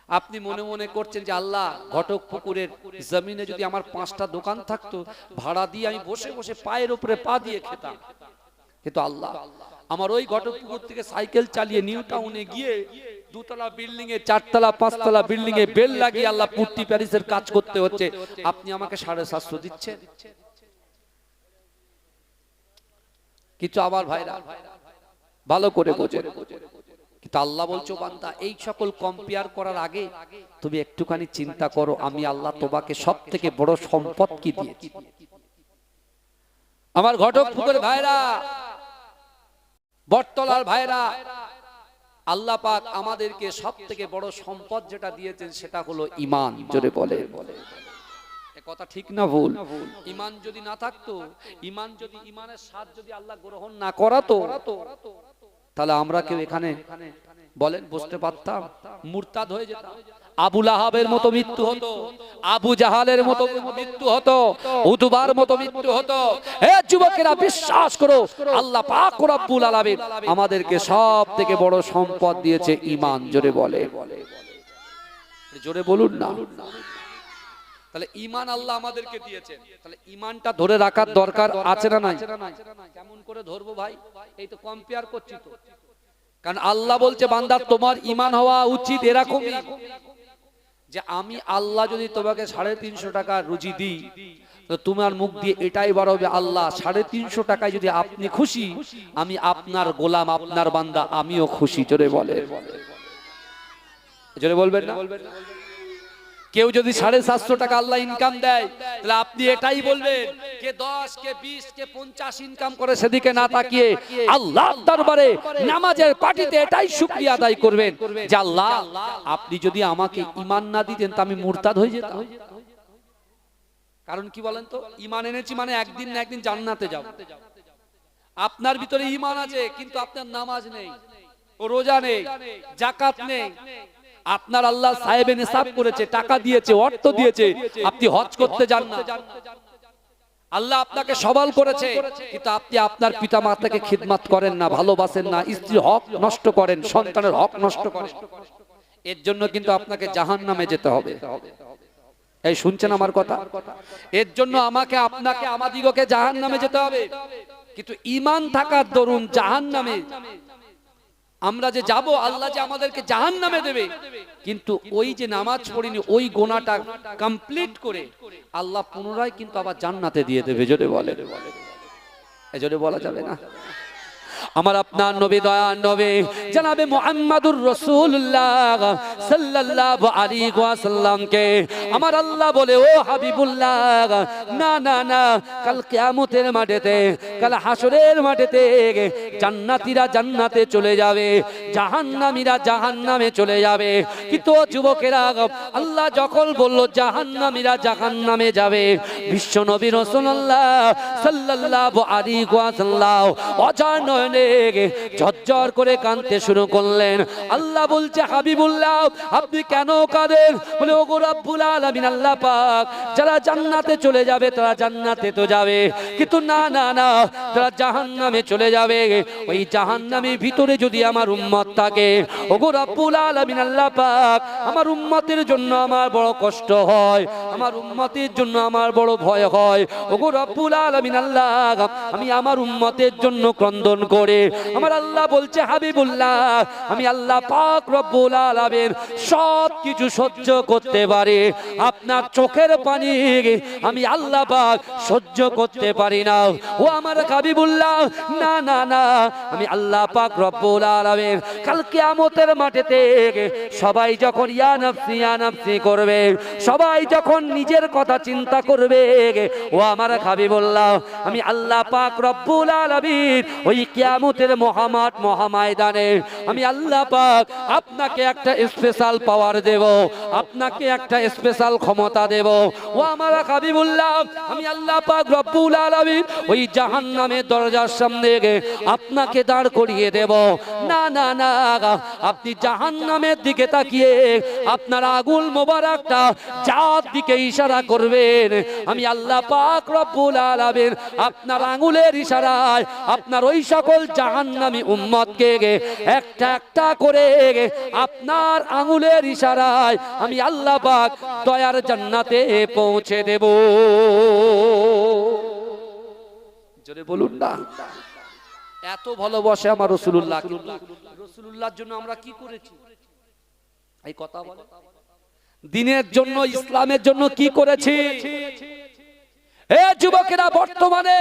আপনি মনে মনে করছেন যে আল্লাহ ঘটক পুকুরের জমিনে যদি আমার 5টা দোকান থাকতো, ভাড়া দিয়ে আমি বসে বসে পায়ের উপরে পা দিয়ে খেতাম। কিন্তু আল্লাহ আমার ওই ঘটক পুকুর থেকে সাইকেল চালিয়ে নিউ টাউনে গিয়ে 2 তলা বিল্ডিং এ 4 তলা 5 তলা বিল্ডিং এ বেল লাগিয়ে আল্লাহ পুট্টি প্যারিসের কাজ করতে হচ্ছে, আপনি আমাকে 750 দিচ্ছেন। কিছু আবার ভাইরা ভালো করে বোঝেন, কিন্তু আল্লাহ বলছো বান্দা এই সকল কম্পেয়ার করার আগে তুমি একটুখানি চিন্তা করো, আমি আল্লাহ তোমাকে সবথেকে বড় সম্পদ কি দিয়েছি। আমার ঘটক পুকুরের ভাইরা, বটতলার ভাইরা, আল্লাহ পাক আমাদেরকে সবথেকে বড় সম্পদ যেটা দিয়েছেন সেটা হলো ঈমান। জোরে বলে, কথা ঠিক না ভুল? ঈমান যদি না থাকতো, ঈমান যদি, ঈমানের স্বাদ যদি আল্লাহ গ্রহণ না করাতো, তাহলে আমরা কেউ এখানে বলেন বসতে পারতাম? মুরতাদ হয়ে যেতাম। আবু লাহাবের মতো মৃত্যু হতো, আবু জাহালের মতো মৃত্যু হতো, উতবার মতো মৃত্যু হতো। হে যুবকেরা, বিশ্বাস করো, আল্লাহ পাক রব্বুল আলামিন আমাদেরকে সব থেকে বড় সম্পদ দিয়েছে ঈমান। জোরে বলে, জোরে বলুন না। তাহলে ঈমান আল্লাহ আমাদেরকে দিয়েছেন, তাহলে ঈমানটা ধরে রাখার দরকার আছে না নাই? কেমন করে ধরবো ভাই? এই তো কম্পেয়ার করছি তো। কারণ আল্লাহ বলছে বান্দা তোমার ঈমান হওয়া উচিত এরকমই যে আমি আল্লাহ যদি তোমাকে 350 টাকা রুজি দিই, তো তোমার মুখ দিয়ে এটাই বার হবে আল্লাহ 350 টাকায় যদি আপনি খুশি, আমি আপনার গোলাম, আপনার বান্দা, আমিও খুশি। জোরে বলে, জোরে বলবেন না? কেউ যদি 750 টাকা আল্লাহ ইনকাম দেয়, তাহলে আপনি এটাই বলবেন কে 10 কে 20 কে 50 ইনকাম করে সেদিকে না তাকিয়ে আল্লাহর দরবারে নামাজের পাটিতে এটাই শুকরিয়া আদায় করবেন যে আল্লাহ আপনি যদি আমাকে ঈমান না দিতেন তা আমি মুরতাদ হয়ে যেতাম। কারণ কি বলেন তো, ঈমান এনেছি মানে একদিন না একদিন জান্নাতে যাব। আপনার ভিতরে ঈমান আছে কিন্তু আপনার নামাজ নেই, ও রোজা নেই, যাকাত নেই। আপনার আল্লাহ সাহেবে নিসাব করেছে, টাকা দিয়েছে, অর্থ দিয়েছে, আপনি হজ করতে যান না। আল্লাহ আপনাকে সবল করেছে কিন্তু আপনি আপনার পিতামাতাকে খিদমত করেন না, ভালোবাসেন না, স্ত্রীর হক নষ্ট করেন, সন্তানের হক নষ্ট করেন। এর জন্য কিন্তু আপনাকে জাহান্নামে যেতে হবে। এই শুনছেন আমার কথা? এর জন্য আমাকে, আপনাকে, আমাদিগকে জাহান্নামে যেতে হবে। কিন্তু ঈমান থাকার দরুন জাহান্নামে আমরা যে যাব, আল্লাহ যে আমাদেরকে জাহান্নামে দেবে, কিন্তু ওই যে নামাজ পড়িনি ওই গোনাটা কমপ্লিট করে আল্লাহ পুনরায় কিন্তু আবার জান্নাতে দিয়ে দেবে। জোরে বলে, জোরে বলা যাবে না? আমার আপনার নবী, দয়ার নবী জনাবে মুহাম্মদুর রাসূলুল্লাহ সাল্লাল্লাহু আলাইহি ওয়াসাল্লামকে আমার আল্লাহ বলে, ও হাবিবুল্লাহ, না না না, কাল কিয়ামতের মাঠেতে, কাল হাসরের মাঠেতে জান্নাতীরা জান্নাতে চলে যাবে, জাহান্নামীরা জাহান্নামে চলে যাবে। কিন্তু যুবকেরা, আল্লাহ যখন বলল জাহান্নামীরা জাহান্নামে যাবে, বিশ্ব নবী রাসূলুল্লাহ সাল্লাল্লাহু আলাইহি ওয়াসাল্লাম অজানয় ঝরঝর করে কাঁদতে শুরু করলেন। আল্লাহ বলছে, হাবিবুল্লাহ আপনি কেন কাঁদেন? বলে, ওগো রব্বুল আলামিন, আল্লাহ পাক যারা জান্নাতে চলে যাবে তারা জান্নাতে তো যাবে, কিন্তু না না না, তারা জাহান্নামে চলে যাবে। ওই জাহান্নামের ভিতরে যদি আমার উম্মত থাকে, ওগো রব্বুল আলামিন, আল্লাহ পাক আমার উম্মতের জন্য আমার বড় কষ্ট হয়, আমার উম্মতের জন্য আমার বড় ভয় হয়। ওগো রব্বুল আলামিন, আল্লাহ আমি আমার উম্মতের জন্য ক্রন্দন করে আমার আল্লাহ বলছে, হাবিবুল্লাহ আমি আল্লাহ পাক রব্বুল আলামিন সব কিছু সহ্য করতে পারি, আপনার চোখের পানি আমি আল্লাহ পাক সহ্য করতে পারি না। ও আমার হাবিবুল্লাহ, না না না, আমি আল্লাহ পাক রব্বুল আলামিন কাল কিয়ামতের মাঠেতে সবাই যখন ইয়া নাফসি ইয়া নাফসি করবে, সবাই যখন নিজের কথা চিন্তা করবে, ও আমার হাবিবুল্লাহ আমি আল্লাহ পাক রব্বুল আলামিন ওই কিয়ামতের মহামাঠ মহাময়দানে আমি আল্লাহ পাক আপনাকে একটা স্পেশাল পাওয়ার দেব, আপনাকে একটা স্পেশাল ক্ষমতা দেব। ও আমার হাবিবুল্লাহ আমি আল্লাহ পাক রব্বুল আলামিন ওই জাহান্নামের দরজার সামনে আপনাকে দাঁড় করিয়ে দেব। না না না, আপনি জাহান্নামের দিকে তাকিয়ে আপনার আগুল মোবারকটা যার দিকে ইশারা করবেন, আমি আল্লাহ পাক রব্বুল আলামিন আপনার আঙ্গুলের ইশারায় আপনার ওই সকল জাহান্নামী উম্মতকে একটা একটা করে আপনার আঙ্গুলের ইশারায় আমি আল্লাহ পাক দয়ার জান্নাতে পৌঁছে দেব। জোরে বলুন না। এত ভালোবাসে আমার রাসূলুল্লাহ, রাসূলুল্লাহর জন্য আমরা কি করেছি? এই কথা বলে, দ্বীনের জন্য, ইসলামের জন্য কি করেছি? এ যুবকেরা, বর্তমানে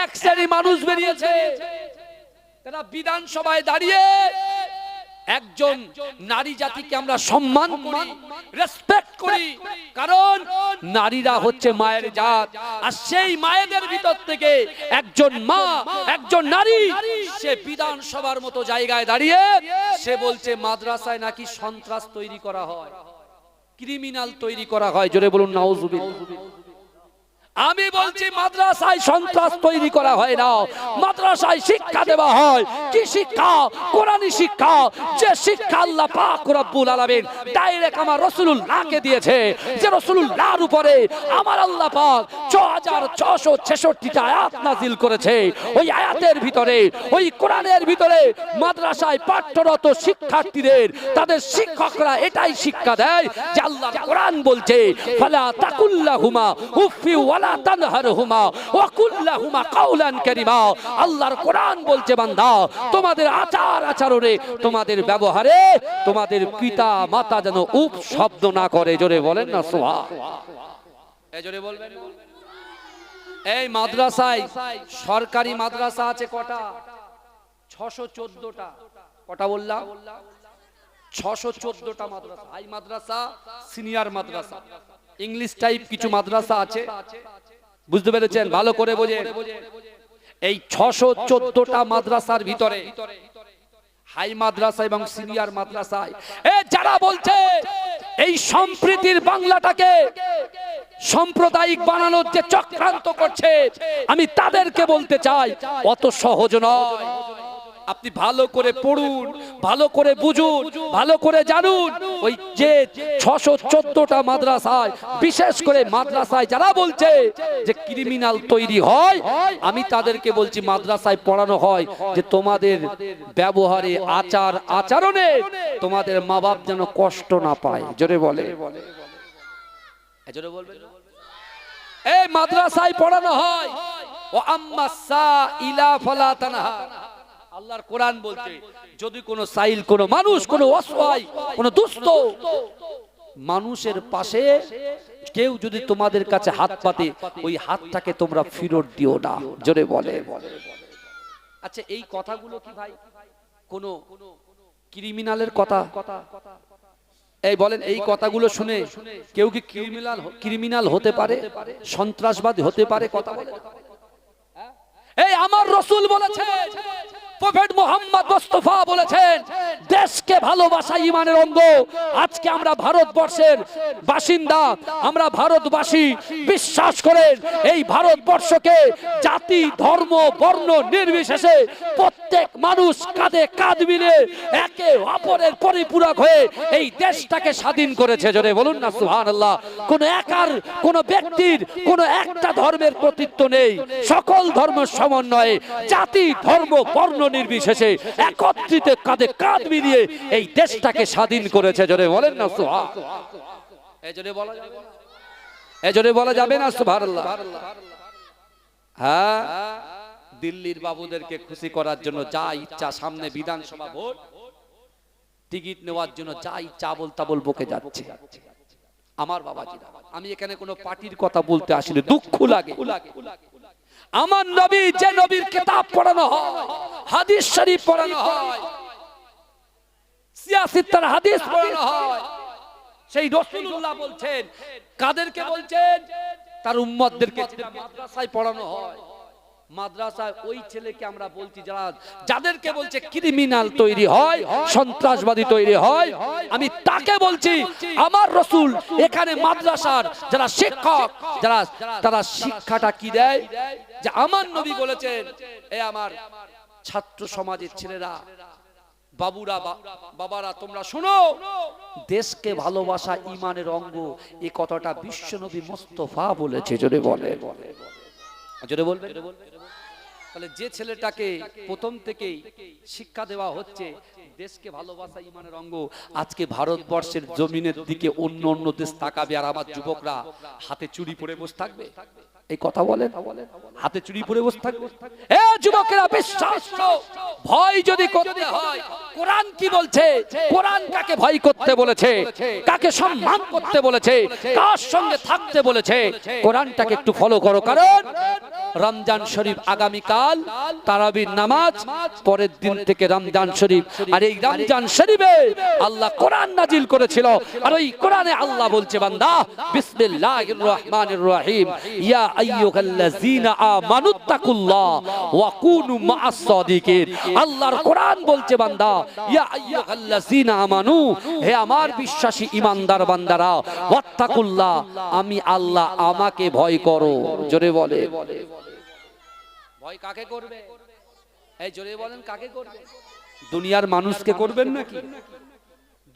এক শ্রেণী মানুষ বেরিয়েছে, তারা বিধানসভায় দাঁড়িয়ে একজন নারী জাতিকে আমরা সম্মান করি, রেসপেক্ট করি, কারণ নারীরা হচ্ছে মায়ের জাত। আর সেই মায়েদের ভিতর থেকে একজন মা, একজন নারী, সে বিধানসভার মতো জায়গায় দাঁড়িয়ে সে বলছে মাদ্রাসায় নাকি সন্ত্রাস তৈরি করা হয়, ক্রিমিনাল তৈরি করা হয়। জোরে বলুন নাউজুবিল্লাহ। আমি বলছি মাদ্রাসায় সন্ত্রাস তৈরি করা হয় না, মাদ্রাসায় শিক্ষা দেওয়া হয়। কি শিক্ষা? কোরআনী শিক্ষা, যে শিক্ষা আল্লাহ পাক রব্বুল আলামিন ডাইরেক্ট আমার রাসূলুল্লাহকে দিয়েছে, যে রাসূলুল্লাহর উপরে আমার আল্লাহ পাক 6666টা আয়াত নাজিল করেছে। ওই আয়াতের ভিতরে, ওই কোরআনের ভিতরে মাদ্রাসায় পাঠরত শিক্ষার্থীদের তাদের শিক্ষকরা এটাই শিক্ষা দেয় যে আল্লাহর কোরআন বলছে ফালা তাকুল্লাহুমা উফি ওয়ালা তানহারহুমা ওয়া কুল্লাহুমা কাওলান কারীমা। আল্লাহর কোরআন বলছে বান্দা তোমাদের আচার আচরণে, তোমাদের ব্যবহারে তোমাদের পিতা মাতা যেন উপ শব্দ না করে। জোরে বলেন না সুবহানাল্লাহ। এই জোরে বলবেন। এই মাদ্রাসায়, সরকারি মাদ্রাসা আছে কটা? 614টা। কটা বললাম? 614টা মাদ্রাসা। হাই মাদ্রাসা, সিনিয়র মাদ্রাসা, ইংলিশ টাইপ কিছু মাদ্রাসা আছে। বুঝতে পেরেছেন? ভালো করে বোঝেন। এই 614টা মাদ্রাসার ভিতরে হাই মাদ্রাসা এবং সিনিয়র মাদ্রাসায় যারা বলছে এই সম্প্রীতির বাংলাটাকে সাম্প্রদায়িক বানানোর যে চক্রান্ত করছে, আমি তাদেরকে বলতে চাই অত সহজ নয়। আপনি ভালো করে পড়ুন, ভালো করে বুঝুন, ভালো করে জানুন। ওই যে 614টা মাদ্রাসায়, বিশেষ করে মাদ্রাসায় যারা বলছে যে ক্রিমিনাল তৈরি হয়, আমি তাদেরকে বলছি মাদ্রাসায় পড়ানো হয় যে তোমাদের ব্যবহারে, আচার আচরণে তোমাদের মা বাপ যেন কষ্ট না পায়। জোরে বলে, জোরে বলবে। এই মাদ্রাসায় পড়ানো হয় ও আম্মা সাইলা ফালা তানহার। আল্লাহর কোরআন বলছে যদি কোনো সাইল, কোনো মানুষ, কোনো অসহায়, কোনো দুস্থ মানুষের পাশে কেউ যদি তোমাদের কাছে হাত পাতে, ওই হাতটাকে তোমরা ফেরত দিও না। জোরে বলে। আচ্ছা, এই কথাগুলো কি ভাই কোনো ক্রিমিনালের কথা? এই বলেন, এই কথাগুলো শুনে কেউ কি ক্রিমিনাল হতে পারে, সন্ত্রাসবাদী হতে পারে? কথা বলে। এই আমার রাসূল বলেছেন, প্রফেট মুহাম্মদ মুস্তাফা বলেছেন, দেশকে ভালোবাসা ঈমানের অঙ্গ। আজকে আমরা ভারতবর্ষের বাসিন্দা, আমরা ভারতবাসী। বিশ্বাস করেন এই ভারতবর্ষকে জাতি, ধর্ম, বর্ণ নির্বিশেষে প্রত্যেক মানুষ কাঁধে কাঁধ মিলিয়ে একে অপরের পরিপূরক হয়ে এই দেশটাকে স্বাধীন করেছে। জোরে বলুন না সুবহানাল্লাহ। কোন একার, কোন ব্যক্তির, কোন একটা ধর্মের কর্তৃত্ব নেই। সকল ধর্ম সমন্বয়ে জাতি, ধর্ম, বর্ণ নির্বিশেষে একত্রিত কাঁধে কাঁধ মিলিয়ে এই দেশটাকে স্বাধীন করেছে। জোরে বলেন না সুবহানাল্লাহ। এজন্য বলা যাবে না, এজন্য বলা যাবে না সুবহানাল্লাহ। হ্যাঁ, দিল্লির বাবুদেরকে খুশি করার জন্য যা ইচ্ছা, সামনে বিধানসভা ভোট, টিকিট নেওয়ার জন্য যা ইচ্ছা আবল তাবল বকে যাচ্ছে। আমার বাবাজিরা, আমি এখানে কোনো পার্টির কথা বলতে আসলে দুঃখ লাগে। আমার নবী, যে নবীর কিতাব পড়ানো হয়, হাদিস শরীফ পড়ানো হয়, সিয়াসিত্তার হাদিস পড়ানো হয়, সেই রাসূলুল্লাহ বলছেন, কাদেরকে বলছেন? তার উম্মতদেরকে। মাদ্রাসায় পড়ানো হয়, মাদ্রাসায় ওই ছেলেকে আমরা বলছি যাদেরকে বলছে ক্রিমিনাল তৈরি হয়, সন্ত্রাসবাদী তৈরি হয়, আমি তাকে বলছি আমার রাসূল এখানে মাদ্রাসার যারা শিক্ষক, যারা তারা শিক্ষাটা কি দেয় যে আমার নবী বলেছেন, এ আমার ছাত্র সমাজের ছেলেরা, বাবুরা, বাবারা, তোমরা শোনো, দেশকে ভালোবাসা ঈমানের অঙ্গ। এই কথাটা বিশ্ব নবী মুস্তাফা বলেছে। জোরে বলে, জোরে বলবে। তাহলে যে ছেলেটাকে প্রথম থেকেই শিক্ষা দেওয়া হচ্ছে দেশকে ভালোবাসা ঈমানের অঙ্গ, আজকে ভারতবর্ষের জমিনের দিকে অন্য অন্য দেশ তাকাবে আর আমার যুবকরা হাতে চুরি পরে বসে থাকবে? এই কথা বলেন, হাতে চুরি পরে বসে থাকবে? এ যুবকেরা, বিশ্বাস করো, ভয় যদি করতে হয়, কোরআন কি বলছে? কোরআন কাকে ভয় করতে বলেছে, কাকে সম্মান করতে বলেছে, কার সঙ্গে থাকতে বলেছে, কোরআনটাকে একটু ফলো করো। কারণ রমজান শরীফ আগামীকাল, তারাবির নামাজ পরের দিন থেকে রমজান শরীফ। আর এই রমজান শরীফে আল্লাহ কোরআন নাজিল করেছিল, আর ওই কোরআনে আল্লাহ বলছে, বান্দা বিসমিল্লাহির রহমানির রহিম, ইয়া আইয়ুহাল্লাযীনা আমানুত্তাকুল্লাহ ওয়া কুনু মা'আস সাদিকিন। আল্লাহর কোরআন বলছে, বান্দা ইয়া আইয়ুহাল্লাযীনা আমানু, হে আমার বিশ্বাসী ঈমানদার বান্দারা, ওয়াত্তাকুল্লাহ, আমি আল্লাহ, আমাকে ভয় করো। জোরে বলে, ভয় কাকে করবে? এই জোরে বলেন, কাকে করবে? দুনিয়ার মানুষকে করবেন নাকি?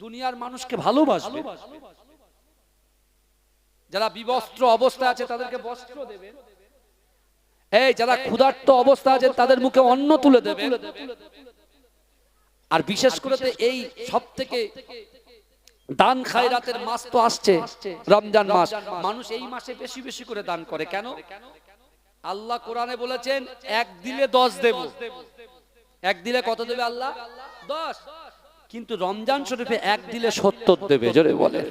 দুনিয়ার মানুষকে ভালোবাসবে, যারা বিবস্ত্র অবস্থায় আছে তাদেরকে বস্ত্র দেবেন, এই যারা ক্ষুধার্ত অবস্থা আছে তাদের মুখে অন্ন তুলে দেবেন। আর বিশেষ করে এই সব থেকে দান খায়রাতের মাস তো আসছে, রমজান মাস। মানুষ এই মাসে বেশি বেশি করে দান করে কেন? আল্লাহ কোরআনে বলেছেন এক দিলে 10 দেব। এক দিলে কত দেবে আল্লাহ? 10। কিন্তু রমজান শরীফে এক দিলে 70 দেবে, জোরে বলে।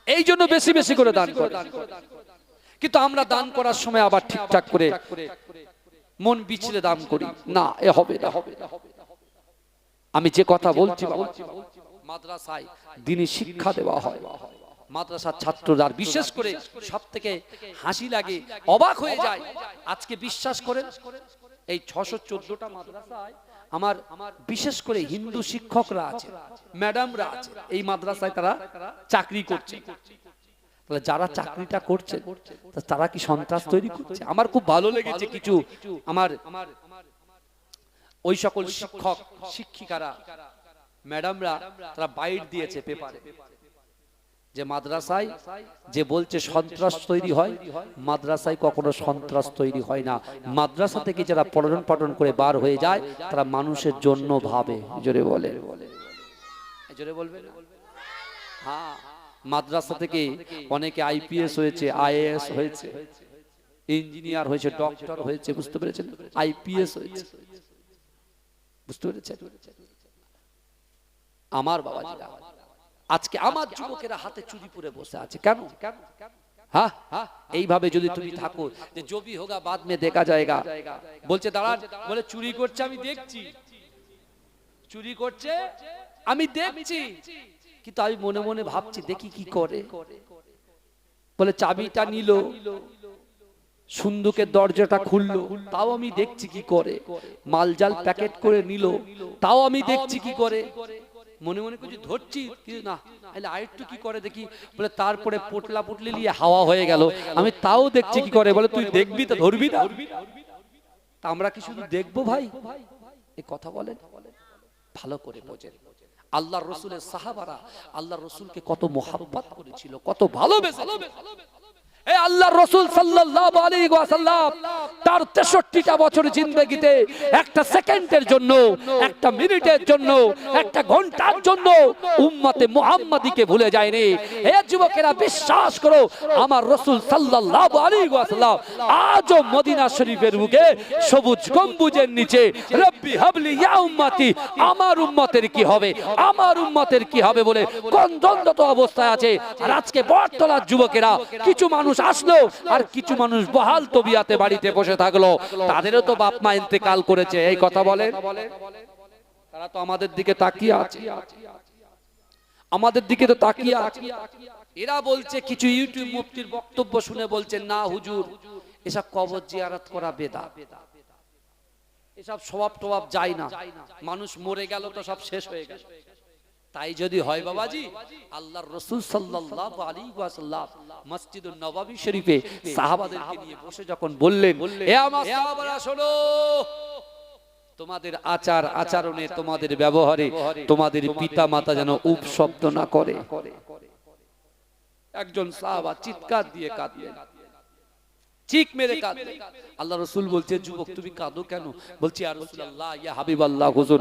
এই জন্য বেশি বেশি করে দান করে। কিন্তু আমরা দান করার সময় আবার ঠিকঠাক করে মন বিছলে দান করি না, এ হবে না। আমি যে কথা বলছি, মাদ্রাসায় দ্বীনি শিক্ষা দেওয়া হয়, মাদ্রাসার ছাত্ররা বিশেষ করে সব থেকে হাসি লাগে, অবাক হয়ে যায়। আজকে বিশ্বাস করেন এই 614টা মাদ্রাসায় আমার বিশেষ করে হিন্দু শিক্ষকরা আছে, ম্যাডামরা আছে, এই মাদ্রাসায় তারা চাকরি করছে। তাহলে যারা চাকরিটা করছে তারা কি সন্ত্রাস তৈরি করছে? আমার খুব ভালো লেগেছে কিছু আমার ওই সকল শিক্ষক শিক্ষিকারা ম্যাডামরা তারা বাইট দিয়েছে পেপারে যে মাদ্রাসায় যে বলছে সন্ত্রাস তৈরি হয়, মাদ্রাসায় কখনো সন্ত্রাস তৈরি হয় না। মাদ্রাসা থেকে যারা পঠন পাঠন করে বার হয়ে যায় তারা মানুষের জন্য ভাবে, জোরে বলে, জোরে বলবে। হ্যাঁ, মাদ্রাসা থেকে অনেকে আইপিএস হয়েছে, আইএএস হয়েছে, ইঞ্জিনিয়ার হয়েছে, ডক্টর হয়েছে, বুঝতে পেরেছেন? আইপিএস হয়েছে, বুঝতে পেরেছেন? আমার বাবাজিরা আজকে আমার যুবকেরা হাতে চুরি পরে বসে আছে কেন? হ্যাঁ, এইভাবে যদি তুমি থাকো যে जो भी होगा बाद में देखा जाएगा, বলছে দাঁড়ান, বলে চুরি করছে আমি দেখছি, চুরি করছে আমি দেখছি, কিন্তু আমি মনে মনে ভাবছি দেখি কি করে। বলে চাবিটা নিল, সুন্দুকের দরজাটা খুললো, তাও আমি দেখছি কি করে। মালজাল প্যাকেট করে নিল, তাও আমি দেখছি কি করে। মনে মনে কিছু ধরছি কিন্তু না, তাহলে আরেকটু কি করে দেখি। বলে তারপরে পোটলা পুটলি নিয়ে হাওয়া হয়ে গেল, আমি তাও দেখছি কি করে। বলে তুই দেখবি তো ধরবি না? তা আমরা কি শুধু দেখবো ভাই? এই কথা বলেন, ভালো করে বোঝেন। আল্লাহর রাসূলের সাহাবারা আল্লাহর রাসূলকে কত মোহাব্বত করেছিল, কত ভালোবেসেছিল। এই আল্লাহর রাসূল সাল্লাল্লাহু আলাইহি ওয়াসাল্লাম তার 63টা বছর জিন্দেগিতে একটা সেকেন্ডের জন্য, একটা মিনিটের জন্য, একটা ঘন্টার জন্য উম্মতে মুহাম্মাদীকে ভুলে যায়নি। হে যুবকেরা বিশ্বাস করো, আমার রাসূল সাল্লাল্লাহু আলাইহি ওয়াসাল্লাম আজও মদিনা শরীফের বুকে সবুজ গম্বুজের নিচে রব্বি হাবলি ইয়া উম্মতি, আমার উম্মতের কি হবে, আমার উম্মতের কি হবে বলে কন্দন্ত অবস্থায় আছে। আর আজকে বটতলার যুবকেরা কিছু মানুষ আসলো আর কিছু মানুষ বহাল তবিয়াতে বাড়িতে বসে থাকলো, তাদেরও তো বাপ মা ইন্তেকাল করেছে। এই কথা বলে, তারা তো আমাদের দিকে তাকিয়ে আছে, আমাদের দিকে তো তাকিয়ে আছে। এরা বলছে কিছু ইউটিউব মুফতির বক্তব্য শুনে বলছে না হুজুর এসব কবর জিয়ারত করা বেদাত, এসব স্বভাব টভাব যায় না, মানুষ মরে গেল তো সব শেষ হয়ে গেল। তাই যদি হয় বাবাজি, আল্লাহর রাসূল সাল্লাল্লাহু আলাইহি ওয়াসাল্লাম মসজিদুন নববী শরীফে সাহাবাদেরকে নিয়ে বসে যখন বললেন, হে আমার সাহাবারা শোনো, তোমাদের আচার আচরণে, তোমাদের ব্যবহারে তোমাদের পিতা মাতা যেন উপশব্দ না করে। একজন সাহাবা চিৎকার দিয়ে কাঁদলেন, চিক মেরে কাঁদলেন। আল্লাহ রাসূল বলছে যুবক তুমি কাঁদো কেন? বলছি ইয়া রাসূলুল্লাহ, ইয়া হাবিবাল্লাহ, হুজুর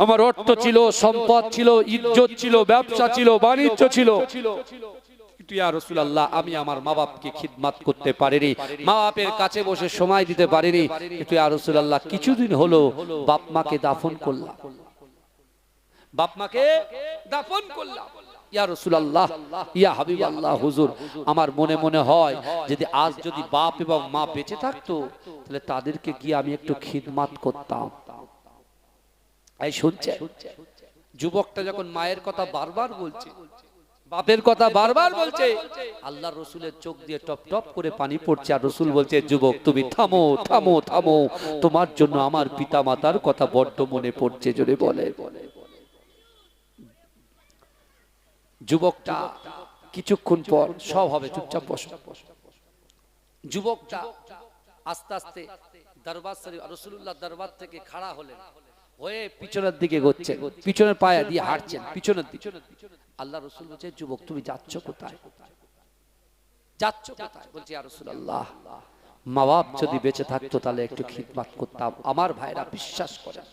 আমার অর্থ ছিল, সম্পদ ছিল, ইজ্জত ছিল, ব্যবসা ছিল, বাণিজ্য ছিল, কিন্তু ইয়া রাসূলুল্লাহ আমি আমার মা বাপকে খিদমত করতে পারিনি, মা বাপের কাছে বসে সময় দিতে পারিনি। কিন্তু ইয়া রাসূলুল্লাহ কিছুদিন হলো বাপ মাকে দাফন করলাম, বাপ মাকে দাফন করলাম। ইয়া রাসূলুল্লাহ, ইয়া হাবিবাল্লাহ, হুজুর আমার মনে মনে হয় যদি আজ যদি বাপ এবং মা বেঁচে থাকতো তাহলে তাদেরকে গিয়ে আমি একটু খিদমত করতাম। এই শুনছে যুবকটা যখন মায়ের কথা বারবার বলছে, বাপের কথা বারবার বলছে, আল্লাহর রাসূলের চোখ দিয়ে টপ টপ করে পানি পড়ছে। আর রাসূল বলছে যুবক তুমি থামো থামো থামো, তোমার জন্য আমার পিতা মাতার কথা বড্ড মনে পড়ছে। জোরে বলে। যুবকটা কিছুক্ষণ পর সব হবে, চুপচাপ বসো। যুবকটা আস্তে আস্তে দরবার শরীফ রাসূলুল্লাহ দরবার থেকে খাড়া হলেন, হয়ে পিছনের দিকে গড়ছেন, পিছনের পায়ে দিয়ে হাঁটছেন পিছনের দিকে। আল্লাহ রাসূল বলছে যুবক তুমি যাচ্ছ কোথায়? যাচ্ছ কোথায়? বলছি ইয়া রাসূলুল্লাহ, মা বাপ যদি বেঁচে থাকতো তাহলে একটু খিদমত করতাম। আমার ভাইরা বিশ্বাস করেন,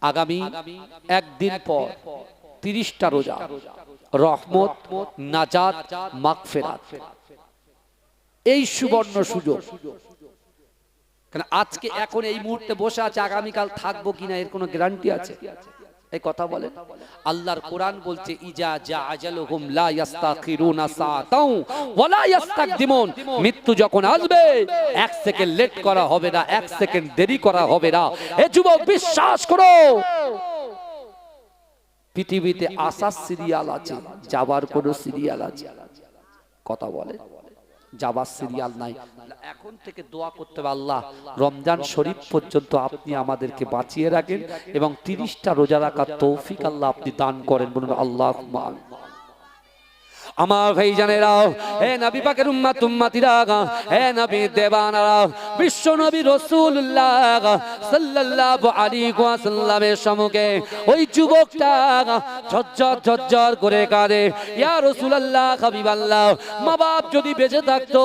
আগামী একদিন পর 30টা রোজা, রহমত, নাজাত, মাগফিরাত, এই সুবর্ণ সুযোগ। কারণ আজকে এখন এই মুহূর্তে বসে আছে, আগামীকাল থাকবো কিনা এর কোনো গ্যারান্টি আছে? এই কথা বলে আল্লাহর কোরআন বলছে ইজা জা আজালুহুম লা ইস্তাখিরুনা সাআতাও ওয়া লা ইস্তাকদিমুন। মৃত্যু যখন আসবে 1 সেকেন্ড লেট করা হবে না, 1 সেকেন্ড দেরি করা হবে না। এ যুবক বিশ্বাস করো, পৃথিবীতে আসার সিরিয়াল আছে, যাবার কোনো সিরিয়াল আছে? কথা বলে যাবার সিরিয়াল নাই। এখন থেকে দোয়া করতে হবে, আল্লাহ রমজান শরীফ পর্যন্ত আপনি আমাদেরকে বাঁচিয়ে রাখেন এবং 30টা রোজা রাখার তৌফিক আল্লাহ আপনি দান করেন। বলুন আল্লাহুম্মা আমিন। আমার ভাইজানেরা, হে নবী পাকের উম্মত উম্মতিরা, হে নবী দেবানারা, বিশ্ব নবী রাসূলুল্লাহ সাল্লাল্লাহু আলাইহি ওয়াসাল্লামের সম্মুখে ওই যুবকটা ঝরঝর ঝরঝর করে কাঁদে, ইয়া রাসূলুল্লাহ, হাবিবাল্লাহ, মা বাপ যদি বেঁচে থাকতো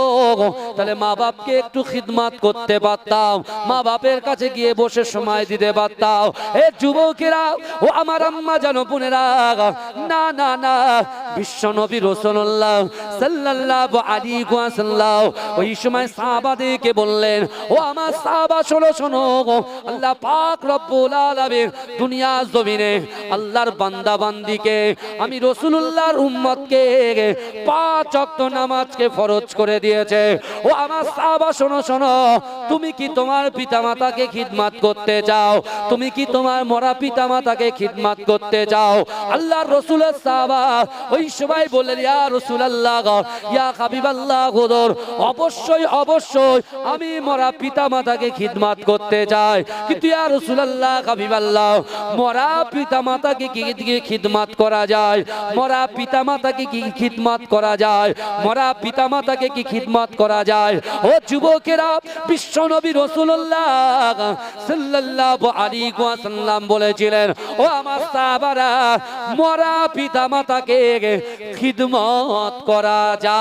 তাহলে মা বাপকে একটু খিদমত করতে পারতাম, মা বাপের কাছে গিয়ে বসে সময় দিতে পারতাম। হে যুবকেরা ও আমার আম্মা জানো বোনেরা, না না না, বিশ্ব নবী রাসূলুল্লাহ সাল্লাল্লাহু আলাইহি ওয়াসাল্লাম ওই সময় সাহাবাদেরকে বললেন, ও আমার সাহাবা শোনো শোনো, আল্লাহ পাক রব্বুল আলামিন দুনিয়া জমিনে আল্লাহর বান্দা বান্দিকে, আমি রাসূলুল্লাহর উম্মতকে 5 ওয়াক্ত নামাজকে ফরজ করে দিয়েছে। ও আমার সাহাবা শোনো শোনো, তুমি কি তোমার পিতামাতাকে খিদমত করতে চাও? তুমি কি তোমার মরা পিতামাতাকে খিদমত করতে চাও? আল্লাহর রাসূলের সাহাবা ওই সময় বললেন, ইয়া রাসূলুল্লাহ, ইয়া হাবিবাল্লাহ, হুজুর, অবশ্যই অবশ্যই আমি মরা পিতামাতাকে খিদমত করতে চাই, কিন্তু ইয়া রাসূলুল্লাহ, হাবিবাল্লাহ, মরা পিতামাতাকে কি দিয়ে খিদমত করা যায়? মরা পিতামাতাকে কি খিদমত করা যায়? মরা পিতামাতাকে কি খিদমত করা যায়? ও যুবকেরা, বিশ্ব নবী রাসূলুল্লাহ সাল্লাল্লাহু আলাইহি ওয়াসাল্লাম বলেছিলেন, ও আমার সাহাবারা, মরা পিতামাতাকে খিদমত করা যায়।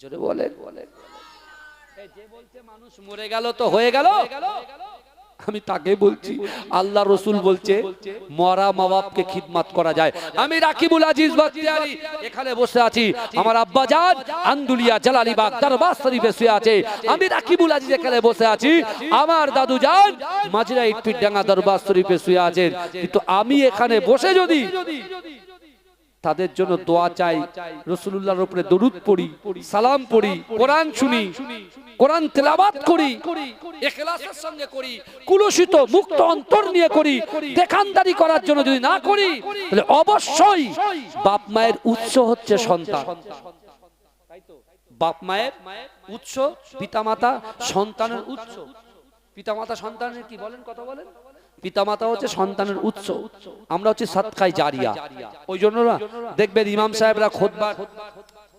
জোরে বলেন। যে বলছে মানুষ মরে গেল তো হয়ে গেল, আমি তাকে বলছি আল্লাহ রসুল বলছে মরা মা বাপকে খিদমত করা যায়। আমি রাকিবুল আজিজ বাখতিয়ারি এখানে বসে আছি, আমার আব্বা জান আন্দুলিয়া জালালিবাগ দরবার শরীফে শুয়ে আছে। আমি রাকিবুল আজিজ এখানে বসে আছি, আমার দাদু জান মাজরা ইটপিডাঙ্গা দরবার শরীফে শুয়ে আছেন। কিন্তু আমি এখানে বসে যদি তাদের জন্য দোয়া চাই, রাসূলুল্লাহর উপরে দরুদ পড়ি, সালাম পড়ি, কোরআন শুনি, কোরআন তেলাওয়াত করি, ইখলাসের সঙ্গে করি, কুলুষিত মুক্ত অন্তর নিয়ে করি, দেখানদারি করার জন্য যদি না করি, তাহলে অবশ্যই বাপ মায়ের উৎস হচ্ছে সন্তান। বাপ মায়ের উৎস, পিতামাতা সন্তানের উৎস। পিতামাতা সন্তানের কি বলেন, কথা বলেন? পিতামাতা হচ্ছে সন্তানের উৎস, আমরা হচ্ছে সাদকায়ে জারিয়া। ওই জন্য না দেখবেন ইমাম সাহেবরা খুতবা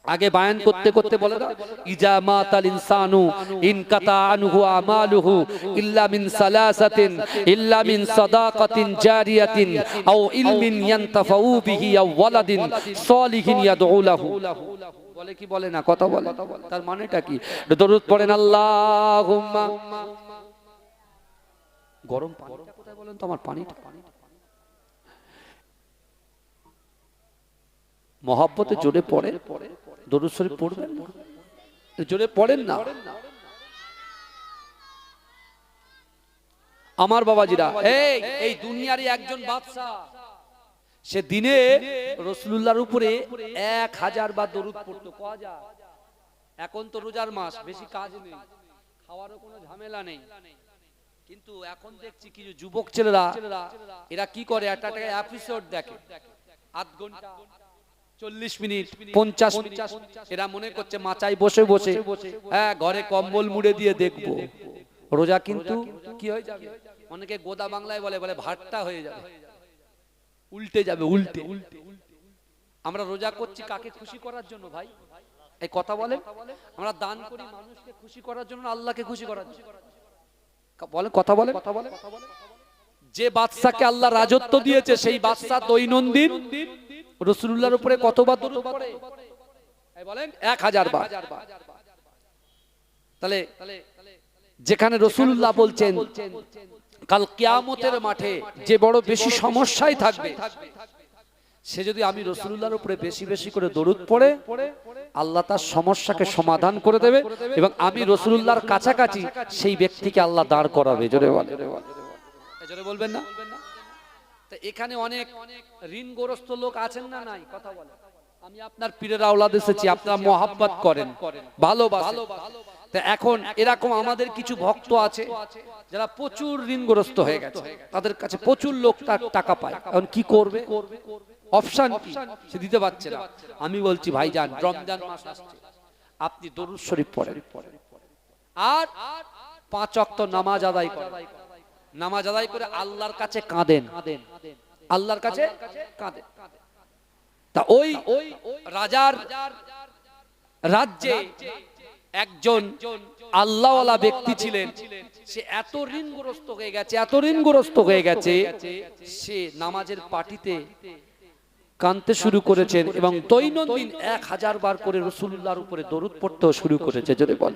আগে বায়ান করতে করতে বলে না, ইজা মাতাল ইনসানু ইনকাতা আনহু আমালুহু ইল্লা মিন সালাসাতিন, ইল্লা মিন সাদাকাতিন জারিয়াতিন আও ইলমিন ইয়ানতাফাউ বিহি আও ওয়ালাদিন সালিহিন ইয়াদউ লাহু। বলে কি বলে না, কথা বলে? তার মানেটা কি? দরুদ পড়েন, আল্লাহুম্মা। গরম পানিটা কোথায় বলেন তো? আমার পানিটা মহব্বতে জোরে পড়ে, দরুদ শরীফ পড়বেন, জোরে পড়েন না। আমার বাবাজিরা, এই দুনিয়ারই একজন বাদশা, সে দিনে রাসূলুল্লাহর উপরে 1000 বার দরুদ পড়তো। এখন তো রোজার মাস, বেশি কাজ নেই, খাওয়ারও কোনো ঝামেলা নেই, কিন্তু এখন দেখছি কিছু যুবক ছেলেরা এরা কি করে, একটা এপিসোড দেখে, আধ ঘন্টা 40 মিনিট 50 মিনিট, এরা মনে করছে মাচায় বসে বসে ঘরে কম্বল মুড়ে দিয়ে দেখবো রোজা, কিন্তু কি হয়ে যাবে? অনেকে গোদা বাংলায় বলে ভাতটা হয়ে যাবে, উল্টে যাবে, উল্টে। আমরা রোজা করছি কাকে খুশি করার জন্য ভাই? এই কথা বলেন। আমরা দান করি মানুষকে খুশি করার জন্য, আল্লাহকে খুশি করার জন্য? বলে কথা বলে। যে বাদশাকে আল্লাহ রাজত্ব দিয়েছে, সেই বাদশা দৈনন্দিন রাসূলুল্লাহর উপরে কতবার দরুদ পড়ে? বলেন 1000 বার। তাহলে যেখানে রাসূলুল্লাহ বলছেন কাল কিয়ামতের মাঠে যে বড় বেশি সমস্যায় থাকবে, সে যদি আমি রাসূলুল্লাহর উপরে বেশি বেশি করে দরুদ পড়ে, আল্লাহ তার সমস্যাকে সমাধান করে দেবে এবং আমি রাসূলুল্লাহর কাছাকাছি সেই ব্যক্তিকে আল্লাহ দাঁড় করাবে। জোরে বলেন, জোরে বলবেন না? তো এখানে অনেক ঋণগ্রস্ত লোক আছেন না নাই? কথা বলেন। আমি আপনার পীরের আওলাদ এসেছি, আপনারা মহব্বত করেন, ভালোবাসেন। তো এখন এরকম আমাদের কিছু ভক্ত আছে যারা প্রচুর ঋণগ্রস্ত হয়ে গেছে, তাদের কাছে প্রচুর লোক টাকা পায়, এখন কি করবে? অপশন কি? সে দিতে পারছে না। আমি বলছি ভাইজান, রমজান মাস আসছে, আপনি দরুদ শরীফ পড়েন আর 5 ওয়াক্ত নামাজ আদায় করেন। নামাজ আদায় করে আল্লাহর কাছে কাঁদেন, আল্লাহর কাছে কাঁদেন। তা ওই রাজার রাজ্যে একজন আল্লাহওয়ালা ব্যক্তি ছিলেন, সে এত ঋণগ্রস্ত হয়ে গেছে, এত ঋণগ্রস্ত হয়ে গেছে, সে নামাজের পাটিতে কাঁদতে শুরু করেছেন এবং দৈনন্দিন 1000 বার করে রাসূলুল্লাহর উপরে দরুদ পড়তেও শুরু করেছে। জোরে বল।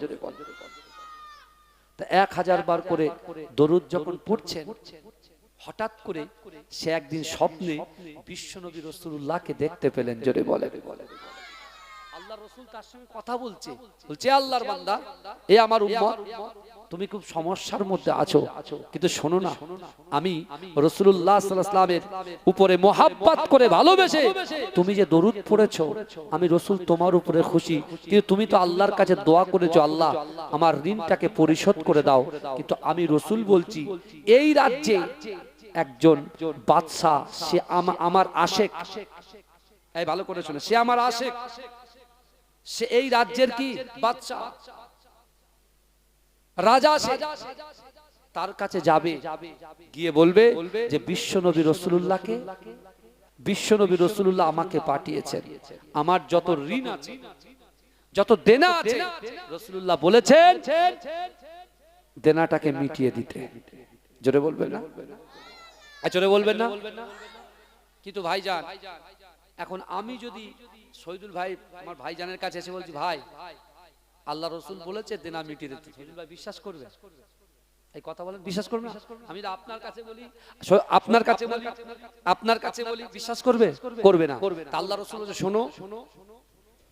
তা 1000 বার করে দরুদ যখন পড়ছেন, হঠাৎ করে সে একদিন স্বপ্নে বিশ্বনবী রাসূলুল্লাহকে দেখতে পেলেন। জোরে বলে। আল্লাহর রাসূল তার সঙ্গে কথা বলছে, বলছে আল্লাহর বান্দা, এ আমার উম্মত, তুমি খুব সমস্যার মধ্যে আছো, কিন্তু শোনো না, আমি রাসূলুল্লাহ সাল্লাল্লাহু আলাইহি ওয়াসাল্লামের উপরে মহব্বত করে ভালোবেসে তুমি যে দরুদ পড়েছো, আমি রাসূল তোমার উপরে খুশি, কিন্তু তুমি তো আল্লাহর কাছে দোয়া করেছো, আল্লাহ আমার ঋণটাকে পরিশোধ করে দাও। কিন্তু আমি রাসূল বলছি, এই রাজ্যে একজন বাদশা, সে আমার আশেক, এই ভালো করে শুনে, সে আমার আশেক, সে এই রাজ্যের কি বাদশা, রাজা, সে তার কাছে যাবে, গিয়ে বলবে যে বিশ্বনবী রাসূলুল্লাহকে, বিশ্বনবী রাসূলুল্লাহ আমাকে পাঠিয়েছেন, আমার যত ঋণ আছে, যত দেনা আছে, রাসূলুল্লাহ বলেছেন দেনাটাকে মিটিয়ে দিতে। জোরে বলবেন না? জোরে বলবেন না? কিন্তু ভাইজান, এখন আমি যদি শহীদুল ভাই, আমার ভাইজানের কাছে এসে বলছি, ভাই আল্লাহ রাসূল বলেছে দেনা মিটিয়ে দিতে, শহীদুল ভাই বিশ্বাস করবে? এই কথা বলেন, বিশ্বাস করবে না? আমি আপনার কাছে বলি, আপনার কাছে বলি, আপনার কাছে বলি, বিশ্বাস করবে? করবে না। আল্লাহ রাসূল বলেছে, শোনো,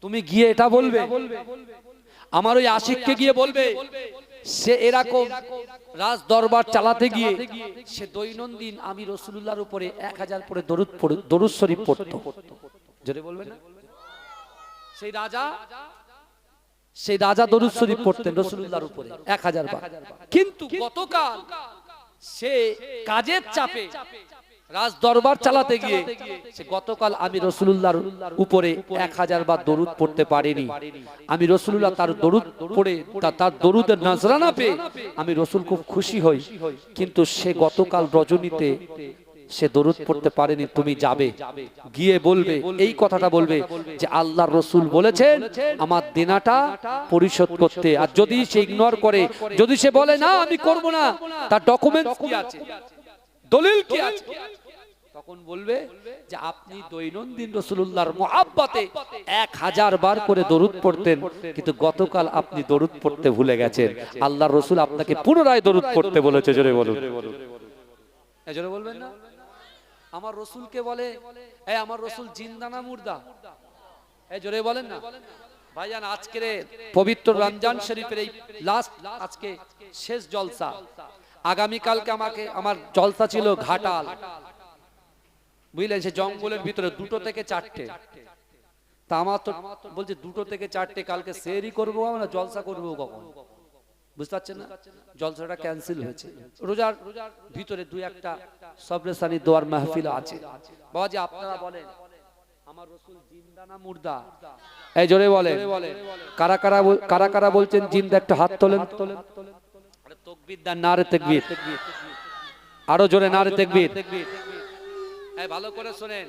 তুমি গিয়ে এটা বলবে, আমার ওই আশিককে গিয়ে বলবে, সে এরকম রাজ দরবার চালাতে গিয়ে সে দৈনন্দিন আমি রাসূলুল্লাহর উপরে 1000 পরে দরুদ শরীফ পড়তো। জোরে বলবেন না? সেই রাজা দরুদ শরীফ পড়তেন রাসূলুল্লাহর উপরে 1000 বার, কিন্তু গতকাল সে কাজের চাপে রাজ দরবার চালাতে গিয়ে সে গতকাল আমি রাসূলুল্লাহর উপরে 1000 বার দরুদ পড়তে পারিনি। আমি রাসূলুল্লাহ তার দরুদ পড়ে, তার দরুদের নজরানা পেয়ে আমি রাসূল খুব খুশি হই, কিন্তু সে গতকাল রজনীতে সে দরুদ পড়তে পারেনি। তুমি যাবে, গিয়ে বলবে, এই কথাটা বলবে যে আল্লাহর রাসূল বলেছেন আমার দেনাটা পরিশোধ করতে। আর যদি সে ইগনোর করে, যদি সে বলে না আমি করব না, তার ডকুমেন্টস কি আছে, দলিল কি আছে, তখন বলবে যে আপনি দৈনন্দিন রাসূলুল্লাহর মহব্বতে 1000 বার করে দরুদ পড়তেন, কিন্তু গতকাল আপনি দরুদ পড়তে ভুলে গেছেন। আল্লাহর রাসূল আপনাকে পুনরায় দরুদ পড়তে বলেছে। জোরে বলুন। জোরে বলবেন না? আমার রাসূলকে বলে, এই আমার রাসূল জিন্দা না মুর্দা? এই জোরে বলেন না ভাইজান। আজকের পবিত্র রমজান শরীফের এই লাস্ট, আজকে শেষ জলসা, আগামী কালকে আমার জলসা ছিল ঘাটাল, বুঝলেন, সে জঙ্গলের ভিতরে 2টো থেকে 4টে। তা আমার তো বলছে 2টো থেকে 4টে, কালকে সেহরি করবো, আমরা জলসা করবো কখন, বুঝতে পারছেন না? জলসাটা ক্যান্সেল হয়েছে। রোজার ভিতরে 2-1টা সবরেসানি দোয়ার মাহফিল আছে। বাবাজি আপনারা বলেন আমার রাসূল জিন্দা না মুর্দা? এই জোরে বলেন। কারা কারা বলছেন জিন্দা, একটু হাত তোলেন। আরে তাকবীর দেন, নারে তাকবীর, আরো জোরে নারে তাকবীর। এই ভালো করে শুনেন,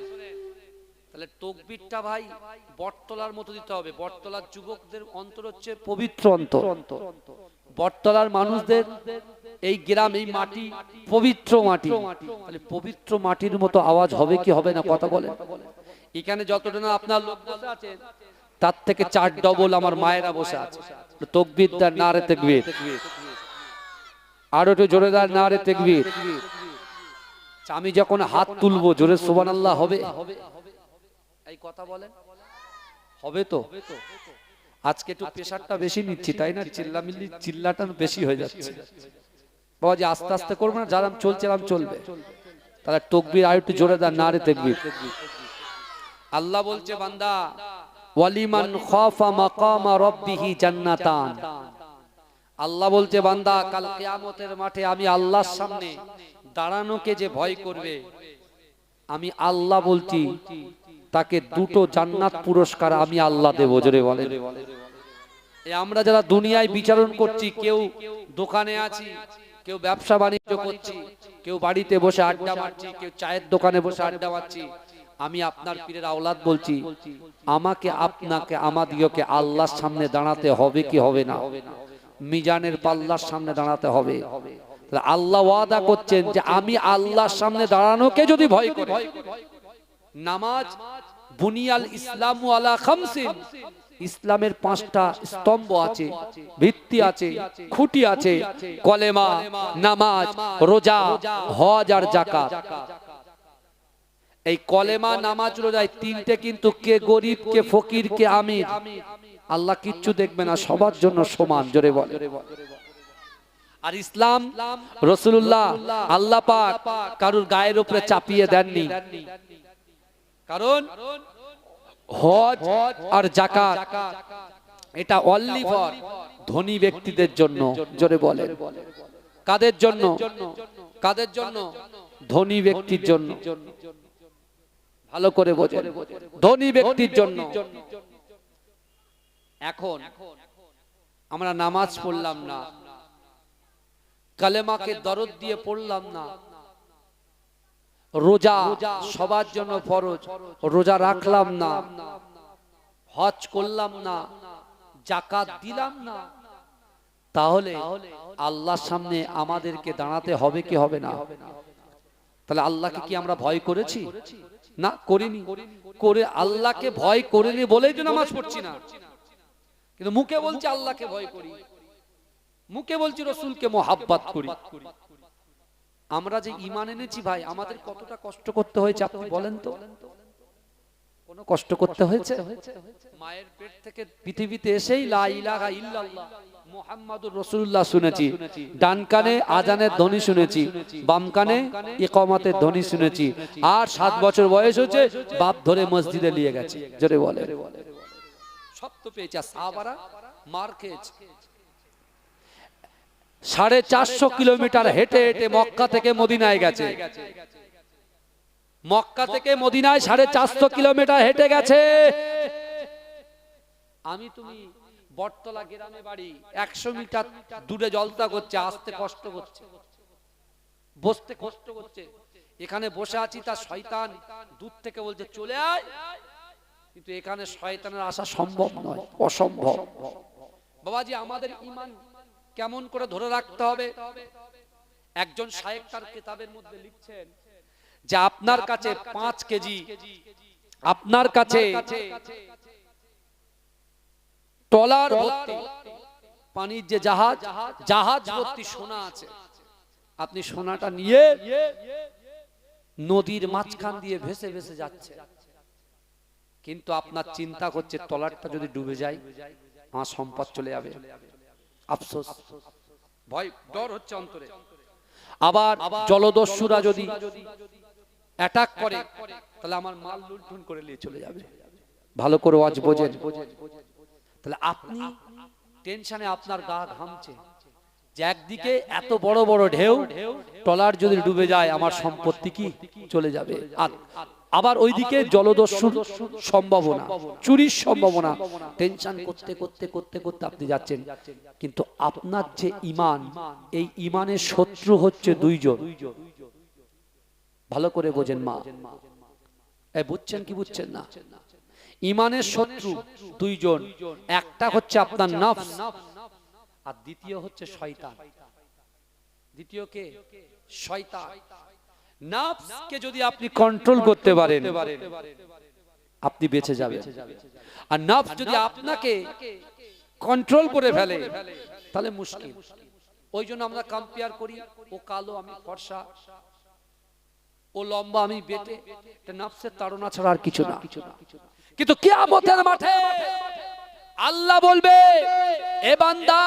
তাহলে তাকবীরটা ভাই বটতলার মতো দিতে হবে। বটতলার যুবকদের অন্তর হচ্ছে পবিত্র অন্তর, বটতলার মানুষদের এই গ্রাম, এই মাটি পবিত্র মাটি, তাহলে পবিত্র মাটির মতো আওয়াজ হবে কি হবে না? কথা বলেন। এখানে যতটা না আপনার লোক বসে আছে তার থেকে 4 ডবল আমার মায়েরা বসে আছে। তাকবীর দার নারে তাকবীর, আর একটু জোরে দার নারে তাকবীর। আমি যখন হাত তুলবো জোরে সুবহানাল্লাহ হবে? এই কথা বলেন হবে তো? আজকে একটু প্রেসারটা বেশি নিচ্ছি তাই না, চিল্লাটা বেশি হয়ে যাচ্ছে। বাবাজি আস্তে আস্তে করবো না, যারাম চলছে আরাম চলবে। তাহলে তাকবীর আর একটু জোরে দার নারে তাকবীর। আল্লাহ বলছে বান্দা ওয়ালিমান খাফা মাকামা রাব্বিহি জান্নাতান। আল্লাহ বলছে বান্দা কাল কিয়ামতের মাঠে আমি আল্লাহর সামনে দাঁড়ানোকে যে ভয় করবে, আমি আল্লাহ বলছি তাকে 2টো জান্নাত পুরস্কার আমি আল্লাহ দেব। জোরে বলেন। এই আমরা যারা দুনিয়ায় বিচারণ করছি, কেউ দোকানে আছি, কেউ ব্যবসা বাণিজ্য করছি, কেউ বাড়িতে বসে আড্ডা মারছি, কেউ চায়ের দোকানে বসে আড্ডা মারছি, আমি আপনার পীরের আওলাদ বলছি আমাকে আপনাকে আমাদিগকে আল্লাহর সামনে দাঁড়াতে হবে কি হবে না? মিজানের পাল্লার সামনে দাঁড়াতে হবে। আল্লাহ ওয়াদা করছেন যে আমি আল্লাহর সামনে দাঁড়ানোকে যদি ভয় করি, নামাজ বুনিয়াল ইসলামু আলা খামসিন, ইসলামের 5টা স্তম্ভ আছে, ভিত্তি আছে, খুঁটি আছে, কলেমা, নামাজ, রোজা, হজ আর যাকাত। এই কলেমা, নামাজ, রোজায় 3টে কিন্তু কে গরিব, কে ফকির, কে আমির, আল্লাহ কিচ্ছু দেখবে না, সবার জন্য সমান। জোরে বলে। আর ইসলাম রাসূলুল্লাহ আল্লাহ পাক কারুর গায়ের উপরে চাপিয়ে দেননি, কারণ হজ আর যাকাত এটা অনলি ফর ধনী ব্যক্তিদের জন্য। জোরে বলেন। কাদের জন্য? কাদের জন্য? ধনী ব্যক্তির জন্য। ভালো করে বোঝেন, ধনী ব্যক্তির জন্য। এখন আমরা নামাজ পড়লাম না, কালেমাকে দরদ দিয়ে পড়লাম না, রোজা সবার জন্য ফরজ, রোজা রাখলাম না, হজ করলাম না, যাকাত দিলাম না, তাহলে আল্লাহর সামনে আমাদেরকে দাঁড়াতে হবে কি হবে না? তাহলে আল্লাহকে কি আমরা ভয় করেছি? না, করিনি। করে আল্লাহকে ভয় করিনি বলেই তো নামাজ পড়ছি না। কিন্তু মুখে বলছি আল্লাহকে ভয় করি, মুখে বলছি রাসূলকে মোহাব্বত করি। আমরা যে ঈমান এনেছি ভাই, আমাদের কতটা কষ্ট করতে হয়েছে আপনি বলেন তো? কোনো কষ্ট করতে হয়েছে? মায়ের পেট থেকে পৃথিবীতে এসেই লা ইলাহা ইল্লাল্লাহ মুহাম্মাদুর রাসূলুল্লাহ শুনেছি, ডান কানে আজানের ধ্বনি শুনেছি, বাম কানে ইকামতের ধ্বনি শুনেছি, আর 7 বছর বয়স হচ্ছে বাপ ধরে মসজিদে নিয়ে গেছে। জোরে বলে। সব তো পেয়েছে। সাহাবারা মার খেয়েছে। 450 কিলোমিটার হেঁটে হেঁটে মক্কা থেকে মদিনায় গেছে। মক্কা থেকে মদিনায় 450 কিলোমিটার হেঁটে গেছে। আমি তুমি বটতলা গ্রামে বাড়ি, 100 মিটার দূরে জলতা করছে, আসতে কষ্ট করছে, বসতে কষ্ট করছে। এখানে বসে আছি, তার শয়তান দূর থেকে বলছে চলে আয়, কিন্তু এখানে শয়তানের আসা সম্ভব নয়, অসম্ভব। বাবাজি আমাদের ঈমান কেমন করে ধরে রাখতে হবে? একজন শায়েখ তার কিতাবের মধ্যে লিখছেন যে আপনার কাছে 5 কেজি, আপনার কাছে ট্রলার ভর্তি পানির যে জাহাজ ভর্তি সোনা আছে, আপনি সোনাটা নিয়ে নদীর মাঝখান দিয়ে ভেসে ভেসে যাচ্ছে, কিন্তু আপনার চিন্তা করছে ট্রলারটা যদি ডুবে যায় আমার সম্পদ চলে যাবে, আফসোস, ভয়, ডর হচ্ছে অন্তরে। আবার জলদস্যুরা যদি অ্যাটাক করে তাহলে আমার মাল লুণ্ঠন করে নিয়ে চলে যাবে। ভালো করে ওয়াজ বোঝেন। তাহলে আপনি টেনশনে আপনার গা ঘামছে যে একদিকে এত বড় বড় ঢেউ, ট্রলার যদি ডুবে যায় আমার সম্পত্তি কি চলে যাবে, আর আবার ওইদিকে জলদস্যুর সম্ভাবনা, চুরির সম্ভাবনা। টেনশন করতে করতে করতে করতে আপনি যাচ্ছেন, কিন্তু আপনার যে ঈমান, এই ঈমানের শত্রু হচ্ছে 2 জন। ভালো করে বোঝেন মা, বুঝছেন কি বুঝছেন না? ঈমানের শত্রু 2 জন, একটা হচ্ছে আপনার নফস আর দ্বিতীয় হচ্ছে শয়তান। দ্বিতীয় কে? শয়তান। নফসকে যদি আপনি কন্ট্রোল করতে পারেন, আপনি বেঁচে যাবেন। আর নফস যদি আপনাকে কন্ট্রোল করে ফেলে তাহলে মুশকিল। ওই জন্য আমরা কম্পেয়ার করি, ও কালো আমি ফর্সা, ও লম্বা আমি বেটে। এটা নফসের তাড়না ছাড়া আর কিছু না। কিন্তু কিয়ামতের মাঠে আল্লাহ বলবে, এ বান্দা,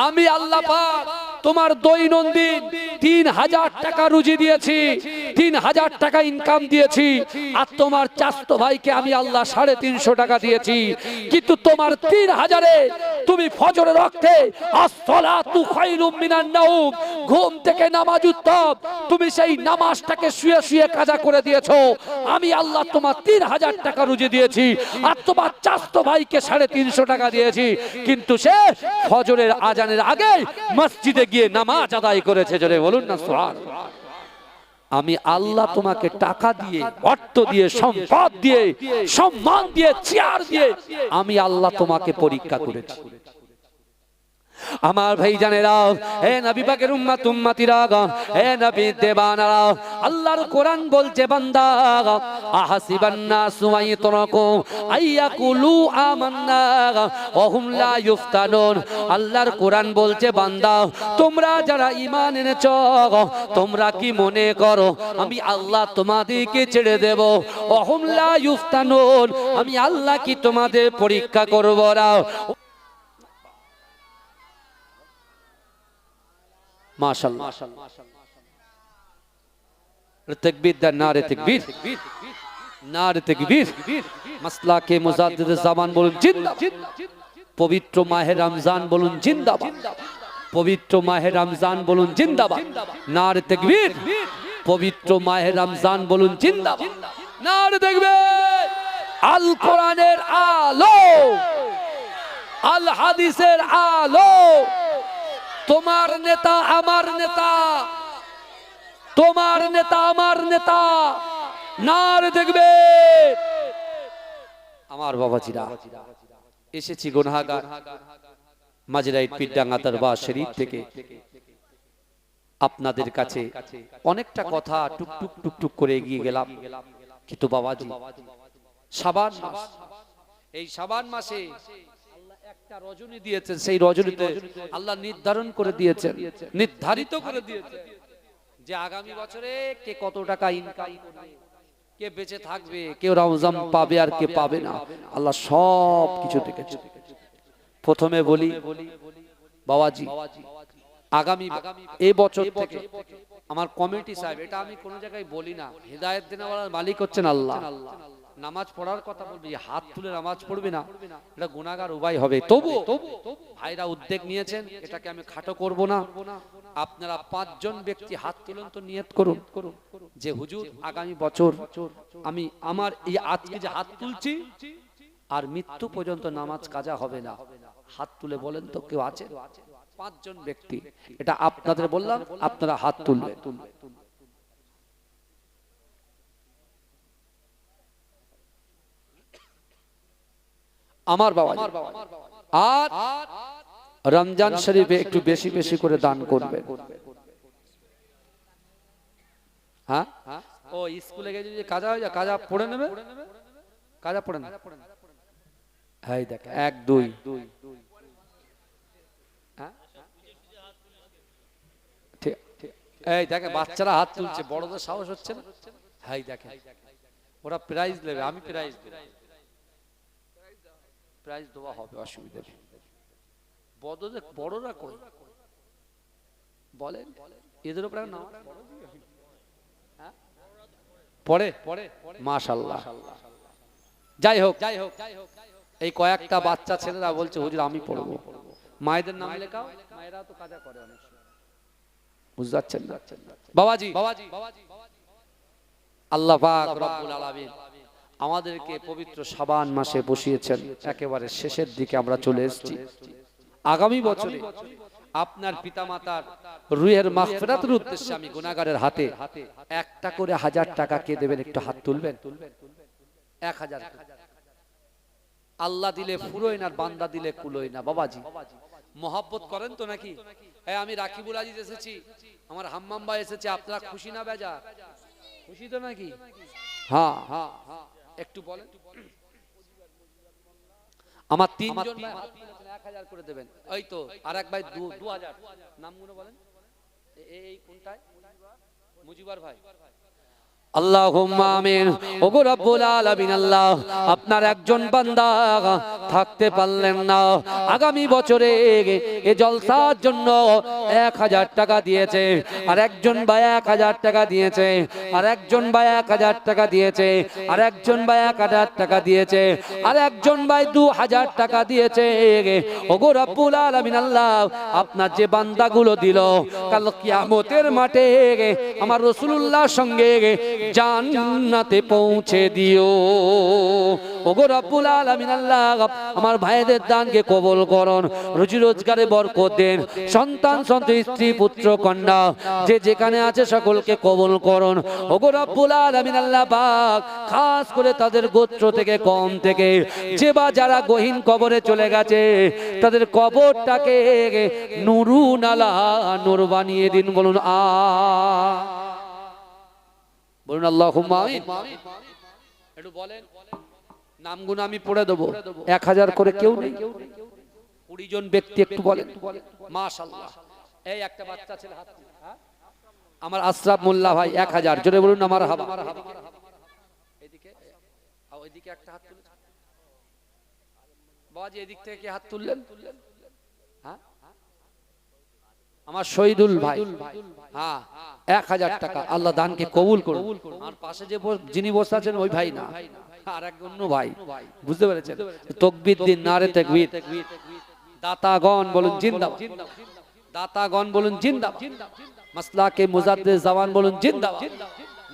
আমি আল্লাহ পাক তোমার দৈনন্দিন 3000 টাকা রুজি দিয়েছি, 3000 টাকা ইনকাম দিয়েছি, আর তোমার চাচতো ভাইকে আমি আল্লাহ 350 টাকা দিয়েছি। কিন্তু তোমার 3000-এ তুমি ফজরের ওয়াক্তে আসসালাতু খায়রুম মিনান নাওম, ঘুম থেকে নামাজ উত্তম, তুমি সেই নামাজটাকে শুয়ে শুয়ে কাজা করে দিয়েছো। আমি আল্লাহ তোমার 3000 টাকা রুজি দিয়েছি, আর তোমার চাচতো ভাইকে 350 টাকা দিয়েছি। কিন্তু সে ফজরের আজানের আগে মসজিদে গিয়ে নামাজ আদায় করেছে। জোরে বলুন না সুবহানাল্লাহ। আমি আল্লাহ তোমাকে টাকা দিয়ে, অর্থ দিয়ে, সম্পদ দিয়ে, সম্মান দিয়ে, চেয়ার দিয়ে আমি আল্লাহ তোমাকে পরীক্ষা করেছি। আমার ভাই জানেরা, হে নবী পাকের উম্মত উম্মতিরা, হে নবী দেবানারা, আল্লাহর কোরআন বলছে বান্দা, আহাসিবান নাসু আইতরাকু আইয়াকুলু আমান্না ওয়া হুম লা ইফতানুন। আল্লাহর কোরআন বলছে বান্দা, তোমরা যারা ঈমান এনেছো, তোমরা কি মনে করো আমি আল্লাহ তোমাদেরকে ছেড়ে দেব? ওয়া হুম লা ইফতানুন, আমি আল্লাহ কি তোমাদের পরীক্ষা করব না? মাশাআল্লাহ, তাকবীর দা, নারে তাকবীর, নারে তাকবীর। মাসলাকে মুজাদ্দিদ জামান বলুন জিন্দাবাদ। পবিত্র মাহে রমজান বলুন জিন্দাবাদ। পবিত্র মাহে রমজান বলুন জিন্দাবাদ। নারে তাকবীর। পবিত্র মাহে রমজান বলুন জিন্দাবাদ। নারে তাকবীর। আল কোরআনের আলো, আল হাদিসের আলো, তোমার নেতা আমার নেতা, তোমার নেতা আমার নেতা। নারে দেখবে আমার বাবাজিরা, এসেছি গুনাহগার মাঝরাইট পীরডাঙ্গা দরবার শরীফ থেকে আপনাদের কাছে অনেকটা কথা টুকটুক টুকটুক করে এগিয়ে গেলাম। কিন্তু বাবাজি, শাবান মাস, এই শাবান মাসে একটা রজনী দিয়েছেন, সেই রজনীতে আল্লাহ নির্ধারণ করে দিয়েছেন, নির্ধারিত করে দিয়েছেন যে আগামী বছরে কে কত টাকা ইনকাম করবে, কে বেঁচে থাকবে, কেউ রমজান পাবে আর কে পাবে না, আল্লাহ সব কিছু দেখেছে। প্রথমে বলি বাবাজি, আগামী এই বছর থেকে আমার কমিটি সাহেব, এটা আমি কোন জায়গায় বলি না, হেদায়েত দেওয়ার মালিক হচ্ছেন আল্লাহ। নামাজ পড়ার কথা বলবি, হাত তুলে নামাজ পড়বি না, এটা গুনাহগার উপায় হবে। তবু ভাইরা উদ্যোগ নিয়েছেন, এটাকে আমি খাটো করব না। আপনারা 5 জন ব্যক্তি হাত তুলুন তো, নিয়ত করুন যে হুজুর আগামী বছর আমি আমার এই আজকে যে হাত তুলছি আর মৃত্যু পর্যন্ত নামাজ কাজা হবে না। হাত তুলে বলেন তো কেউ আছে? 5 জন ব্যক্তি, এটা আপনাদের বললাম, আপনারা হাত তুলবেন। আমার বাবা, আর রমজান শরীফে একটু বেশি বেশি করে দান করবেন। হ্যাঁ, ও স্কুলে গিয়ে যদি কাজা হয়ে যায়, কাজা পড়ে নেবে, কাজা পড়ে নেবে। হ্যাঁ দেখ, 1 2 ঠিক, এই দেখে বাচ্চারা হাত তুলছে, বড়দের সাহস হচ্ছে না। হ্যাঁ দেখে, ওরা প্রাইজ নেবে, আমি প্রাইজ দেব, প্রাইজ দেওয়া হবে, অসুবিধা নেই। বড়রা কই বলেন, এদের উপরে নামাজ পড়ে মাশাআল্লাহ। যাই হোক, এই কয়েকটা বাচ্চা ছেলেরা বলছে হুজুর আমি পড়বো। মায়েদের নাম লেখাও, মায়েরা তো কাজা করে অনেক সময়, বুঝতে পারছেন না বাবাজি? আল্লাহ পাক রব্বুল আলামিন আমাদেরকে পবিত্র শাবান মাসে বসিয়েছেন, একেবারে শেষের দিকে আমরা চলে এসেছি। আগামী বছরে আপনার পিতামাতার রুহের মাগফিরাতের উদ্দেশ্যে আমি গুনাহগারের হাতে একটা করে 1000 টাকা কে দেবেন, একটু হাত তুলবেন। 1000 আল্লাহ দিলে ফুরোয় না, বান্দা দিলে কুলোয় না। বাবাজি মহব্বত করেন তো নাকি? হ্যাঁ, আমি রাকিবুল আজিজ এসেছি, আমার হাম্মাম ভাই এসেছে, আপনারা খুশি না বেজা? খুশি তো নাকি? হ্যাঁ, একটু বলেন। আমার তিনজন ভাই হাত তুলেছেন, 1000 করে দেবেন। ওই তো আর এক ভাই 2000। নামগুলো বলেন। এই কোনটায়? মুজিবার ভাই। আল্লাহুম্মা আমিন। ওগো রব্বুল আলামিন, আল্লাহ আপনার একজন বান্দা থাকতে পারলেন না, আগামী বছরে এই জলসার জন্য 1000 টাকা দিয়েছে, আর একজন ভাই 1000 টাকা দিয়েছে, আর একজন ভাই 1000 টাকা দিয়েছে, আর একজন ভাই 1000 টাকা দিয়েছে, আর একজন ভাই 2000 টাকা দিয়েছে। ওগো রব্বুল আলামিন, আল্লাহ আপনার যে বান্দাগুলো দিল, কাল কিয়ামতের মাঠে আমার রাসূলুল্লাহর সঙ্গে জান্নাতে পৌঁছে দিও। ওগো রব্বুল আলামিন, আল্লাহ আমার ভাইদের দানকে কবুল করুন, রুজি রোজগারে বরকত দেন, সন্তান সন্ততি স্ত্রী পুত্র কন্যা যে যেখানে আছে সকলকে কবুল করুন। ওগো রব্বুল আলামিন, আল্লাহ পাক খাস করে তাদের গোত্র থেকে কম থেকে যে বা যারা গহীন কবরে চলে গেছে তাদের কবরটাকে নুরুন আলা নূর বানিয়ে দিন। বলুন বলুন আল্লাহুম্মা আমিন। একটু বলেন নামগুলো আমি পড়ে দেবো, 1000 করে কেউ নেই, 20 জন ব্যক্তি একটু বলেন মাশাআল্লাহ। এই একটা বাচ্চা ছেলে হাত, আমার আশরাফ মোল্লা ভাই 1000 জোরে বলুন না মারহাবা। এদিকে ওইদিকে একটা হাত তুলে বাবাজি, এদিক থেকে কি হাত তুললেন? হ্যাঁ আমার শহীদুল ভাই, হ্যাঁ 1000 টাকা। আল্লাহ দানকে কবুল করুন। আর পাশে যে যিনি বসে আছেন ওই ভাই না, আর এক অন্য ভাই, বুঝতে পেরেছেন? তাকবীর দিন, নারে তাকবীর। দাতাগণ বলুন জিন্দাবাদ, দাতাগণ বলুন জিন্দাবাদ, মাসলাকে মুজাদ্দিদ জামান বলুন জিন্দাবাদ,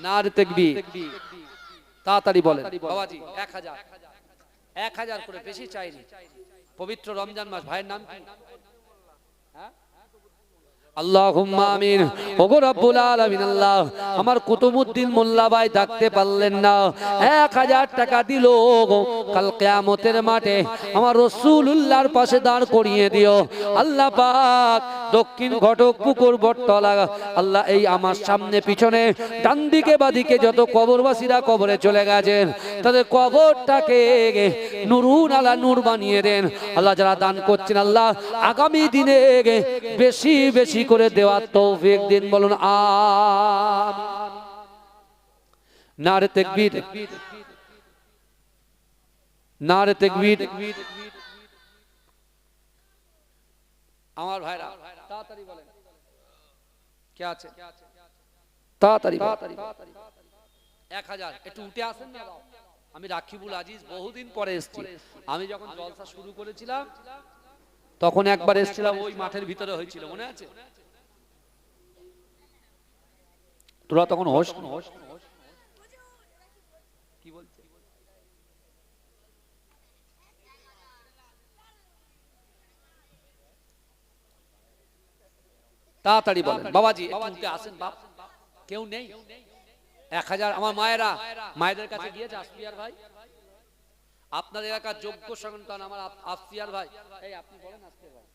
নারে তাকবীর। তাড়াতাড়ি বলেন বাবাজি। 1000 করে, বেশি চাইনি। পবিত্র রমজান মাস। ভাইয়ের নাম কি? আল্লাহুম্মা আমিন। ওগো রব্বুল আলামিন, আল্লাহ আমার কুতুবউদ্দিন মোল্লা ভাই থাকতে পারলেন না, 1000 টাকা দিল, কাল কিয়ামতের মাঠে আমার রাসূলুল্লাহর পাশে দাঁড় করিয়ে দিও। আল্লাহ পাক দক্ষিণ ঘটক পুকুর বটতলা, আল্লাহ এই আমার সামনে পিছনে ডান দিকে বাদিকে যত কবরবাসীরা কবরে চলে গেছেন তাদের কবরটাকে নুরুন আলা নূর বানিয়ে দেন। আল্লাহ যারা দান করছেন আল্লাহ আগামী দিনে বেশি বেশি করে দেওয়ার তৌফিক দিন। বলুন আমিন। নারে তাকবীর, নারে তাকবীর। আমার ভাইরা তাড়াতাড়ি বলেন কে আছে, তাড়াতাড়ি 1000 একটু উঠে আসেন না। আমি রাকিবুল আজিজ বহুদিন পরে এসেছি। আমি যখন জলসা শুরু করেছিলাম তখন একবার এসেছিলাম, ওই মাঠের ভিতরে হয়েছিল, মনে আছে? তোরা তখন হোস কি বলছে? তাড়াতাড়ি বলেন বাবাজি, একটু আসেন বাপ। কেউ নেই? 1000 আমার মায়েরা, মায়েদের কাছে গিয়েছে। আসফিয়ার ভাই আপনার এলাকার যোগ্য সন্তান আমার আসফিয়ার ভাই, এই আপনি বলেন আসফিয়ার ভাই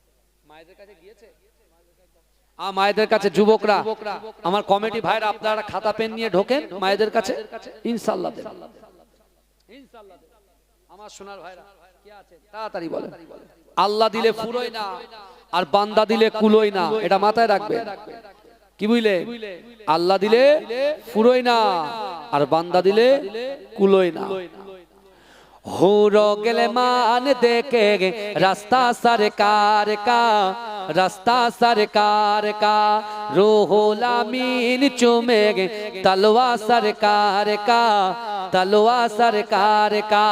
মায়েদের কাছে গিয়েছে? মায়েদের কাছে যুবকরা, আমার কমিটি ভাইরা, আপনারা খাতা পেন নিয়ে ঢোকেন মায়েদের কাছে, ইনশাআল্লাহ দেন, ইনশাআল্লাহ দেন। আমার সোনার ভাইরা কে আছে তাড়াতাড়ি বলেন। আল্লাহ দিলে ফুরোয় না, আর বান্দা দিলে কুলোয় না, এটা মাথায় রাখবেন। কি বুঝলে? আল্লাহ দিলে ফুরোয় না, আর বান্দা দিলে কুলোয় না। হুরো গেলে মান देखे रास्ता सरकार का, रास्ता सरकार का, रूहुल अमीन चूमेगे तलवा सरकार का, तलवा सरकार का।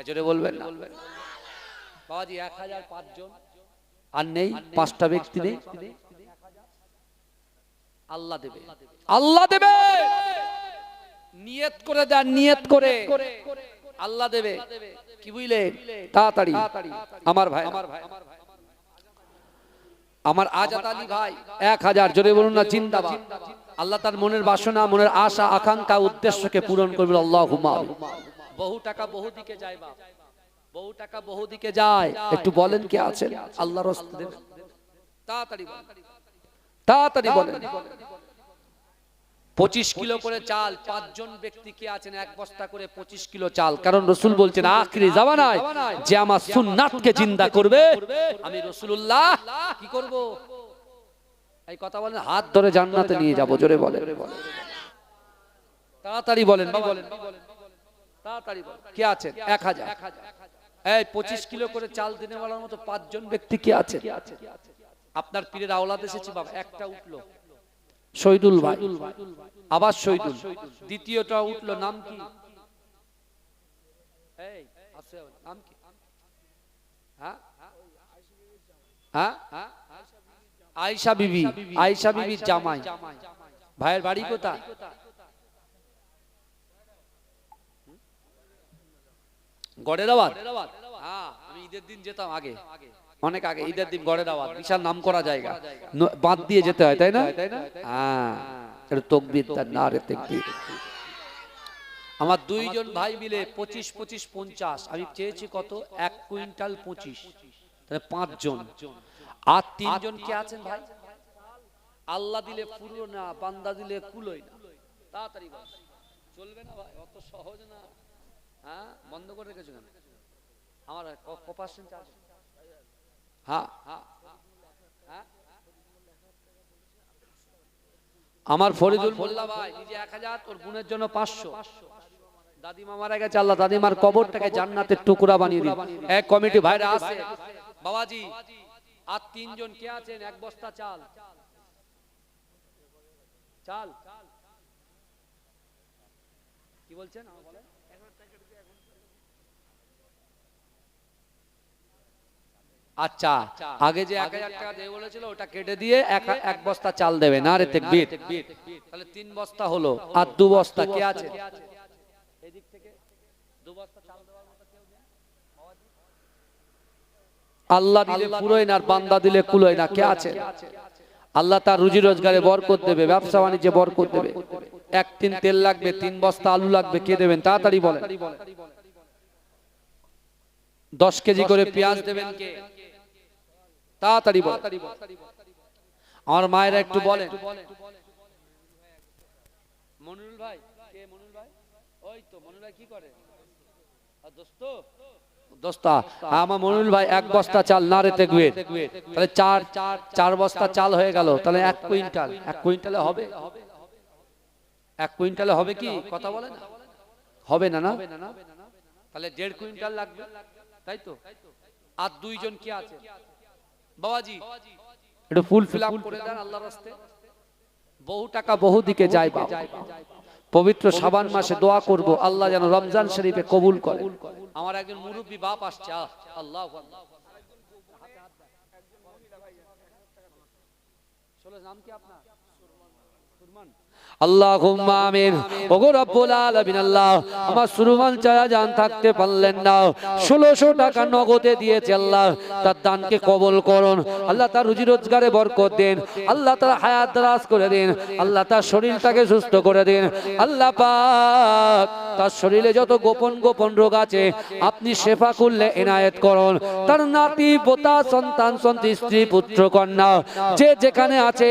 এজন্য বলবেন না বাবাজি 1005 জন আর নেই, 5টা ব্যক্তি নেই। আল্লাহ দেবে, আল্লাহ দেবে। নিয়ত করে দেন, নিয়ত করে আল্লাহ দেবে। কি বুঝলে? তাড়াতাড়ি আমার ভাই, আমার আজাদ আলী ভাই 1000 জোরে বলুন না জিন্দাবাদ। আল্লাহ তার মনের বাসনা, মনের আশা আকাঙ্ক্ষা উদ্দেশ্যকে পূরণ করবে। আল্লাহুম্মা আমিন। বহু টাকা বহু দিকে যায় বাপ, বহু টাকা বহু দিকে যায়। একটু বলেন কে আছেন আল্লাহর রাস্তা দেবে? তাড়াতাড়ি বলেন, তাড়াতাড়ি বলেন, 25 কিলো করে চাল, 5 জন ব্যক্তি কে আছেন, এক বস্তা করে 25 কিলো চাল। কারণ রাসূল বলছেন আখিরি জামানায় যে আমার সুন্নাতকে জিন্দা করবে, আমি রাসূলুল্লাহ কি করব? এই কথা বলেন, হাত ধরে জান্নাতে নিয়ে যাব। জোরে বলেন, তাড়াতাড়ি বলেন বাবা, তাড়াতাড়ি বলেন। কে আছেন? 1000। এই 25 কিলো করে চাল দিনেওয়ালার মতো 5 জন ব্যক্তি কে আছেন? আপনার পীরের আওলাদ এসেছে বাবা, একটা উঠলো শহীদুল ভাই, আবার শহীদুল। দ্বিতীয়টা উঠলো, নাম কি? এই আছে, নাম কি? হ্যাঁ হ্যাঁ, আয়েশা বিবি। আয়েশা বিবির জামাই। ভাইয়ের বাড়ি কোথায়? গড়েরাওয়াত। হ্যাঁ, আমি ঈদের দিন যেতাম আগে, অনেক আগে, ঈদের দিন গড়েরাওয়াত, বিশাল নাম করা জায়গা, বাঁধ দিয়ে যেতে হয়, তাই না? হ্যাঁ, এটা তাকবীর, তার নারে তাকবীর। আমার 2 জন ভাই মিলে 25 25 50, আমি চেয়েছি কত? 1 কুইন্টাল 25, তাহলে 5 জন। আর 3 জন কে আছেন ভাই? আল্লাহ দিলে পুরো না, বান্দা দিলে কুলোই না। তাড়াতাড়ি বল, চলবে না ভাই, অত সহজ না। হ্যাঁ, বন্ধ করে রেখেছো কেন? আমার কপারসেন্ট চার্জ। হ্যাঁ হ্যাঁ হ্যাঁ, আমার ফরিদুল মোল্লা ভাই নিজে 1000, ওর বোনের জন্য 500। দাদিমা মারা গেছে, আল্লাহ দাদিমার কবরটাকে জান্নাতের টুকরা বানিয়ে দিন। এক কমিটি ভাইরা আছে বাবাজি। আর 3 জন কে আছেন? 1 বস্তা চাল। চাল কি বলছেন? আচ্ছা, আগে যে 1000 টাকা দিয়ে বলেছিল ওটা কেটে দিয়ে 1 বস্তা চাল দেবে। না রে তাকবীর। তাহলে 3 বস্তা হলো, আর 2 বস্তা কে আছে? এদিক থেকে 2 বস্তা চাল দেওয়ার মতো কেউ নেই? আল্লাহ দিলে পুরোই না, আর বান্দা দিলে কুলোই না। কে আছে? আল্লাহ তার রুজি রোজগারে বরকত দেবে, ব্যবসা বাণিজ্যে বরকত দেবে। 1 টিন তেল লাগবে, 3 বস্তা আলু লাগবে, কে দেবেন? তাড়াতাড়ি বলেন। 10 কেজি করে পেঁয়াজ দেবেন কে? তাড়াতাড়ি বলেন। আমার মায়েরা একটু বলেন। মনিরুল ভাই, কে মনিরুল ভাই? ওই তো মনিরুল ভাই কি করে? দোস্ত, দোস্তা, আমার মনিরুল ভাই 1 বস্তা চাল। না রে তাকবীর। তাহলে 4 বস্তা চাল হয়ে গেল, তাহলে 1 কুইন্টাল। 1 কুইন্টালে হবে? 1 কুইন্টালে হবে কি? কথা বলেন। হবে না? না, তাহলে 1.5 কুইন্টাল লাগবে, তাই তো? আর 2 জন কি আছে বাবাজি? একটু ফুল ফিল আপ করে দেন আল্লাহর রাস্তায়। বহু টাকা বহু দিকে যায় বাবা। পবিত্র শাবান মাসে দোয়া করব আল্লাহ যেন রমজান শরীফে কবুল করে। আমার একজন মুরব্বি বাপ আসছে, আল্লাহু আকবার। চলো, নাম কি আপনার? সুরমান। আল্লাহুম্মা আমিন। ওগো রব্বুল আলামিন, আল্লাহ আমার সুরমান চাচা জান থাকতে পারলেন না, 1600 টাকা নগদে দিয়েছে। আল্লাহ তার দানকে কবুল করুন। আল্লাহ তার রুজি রোজগারে বরকত দেন। আল্লাহ তার হায়াত দারাজ করে দিন। আল্লাহ তার শরীরটাকে সুস্থ করে দিন। আল্লাহ পাক তার শরীরে যত গোপন গোপন রোগ আছে আপনি শেফা করলে এনায়েত করুন। তার নাতি পোতা সন্তান সন্ততি স্ত্রী পুত্র কন্যা যে যেখানে আছে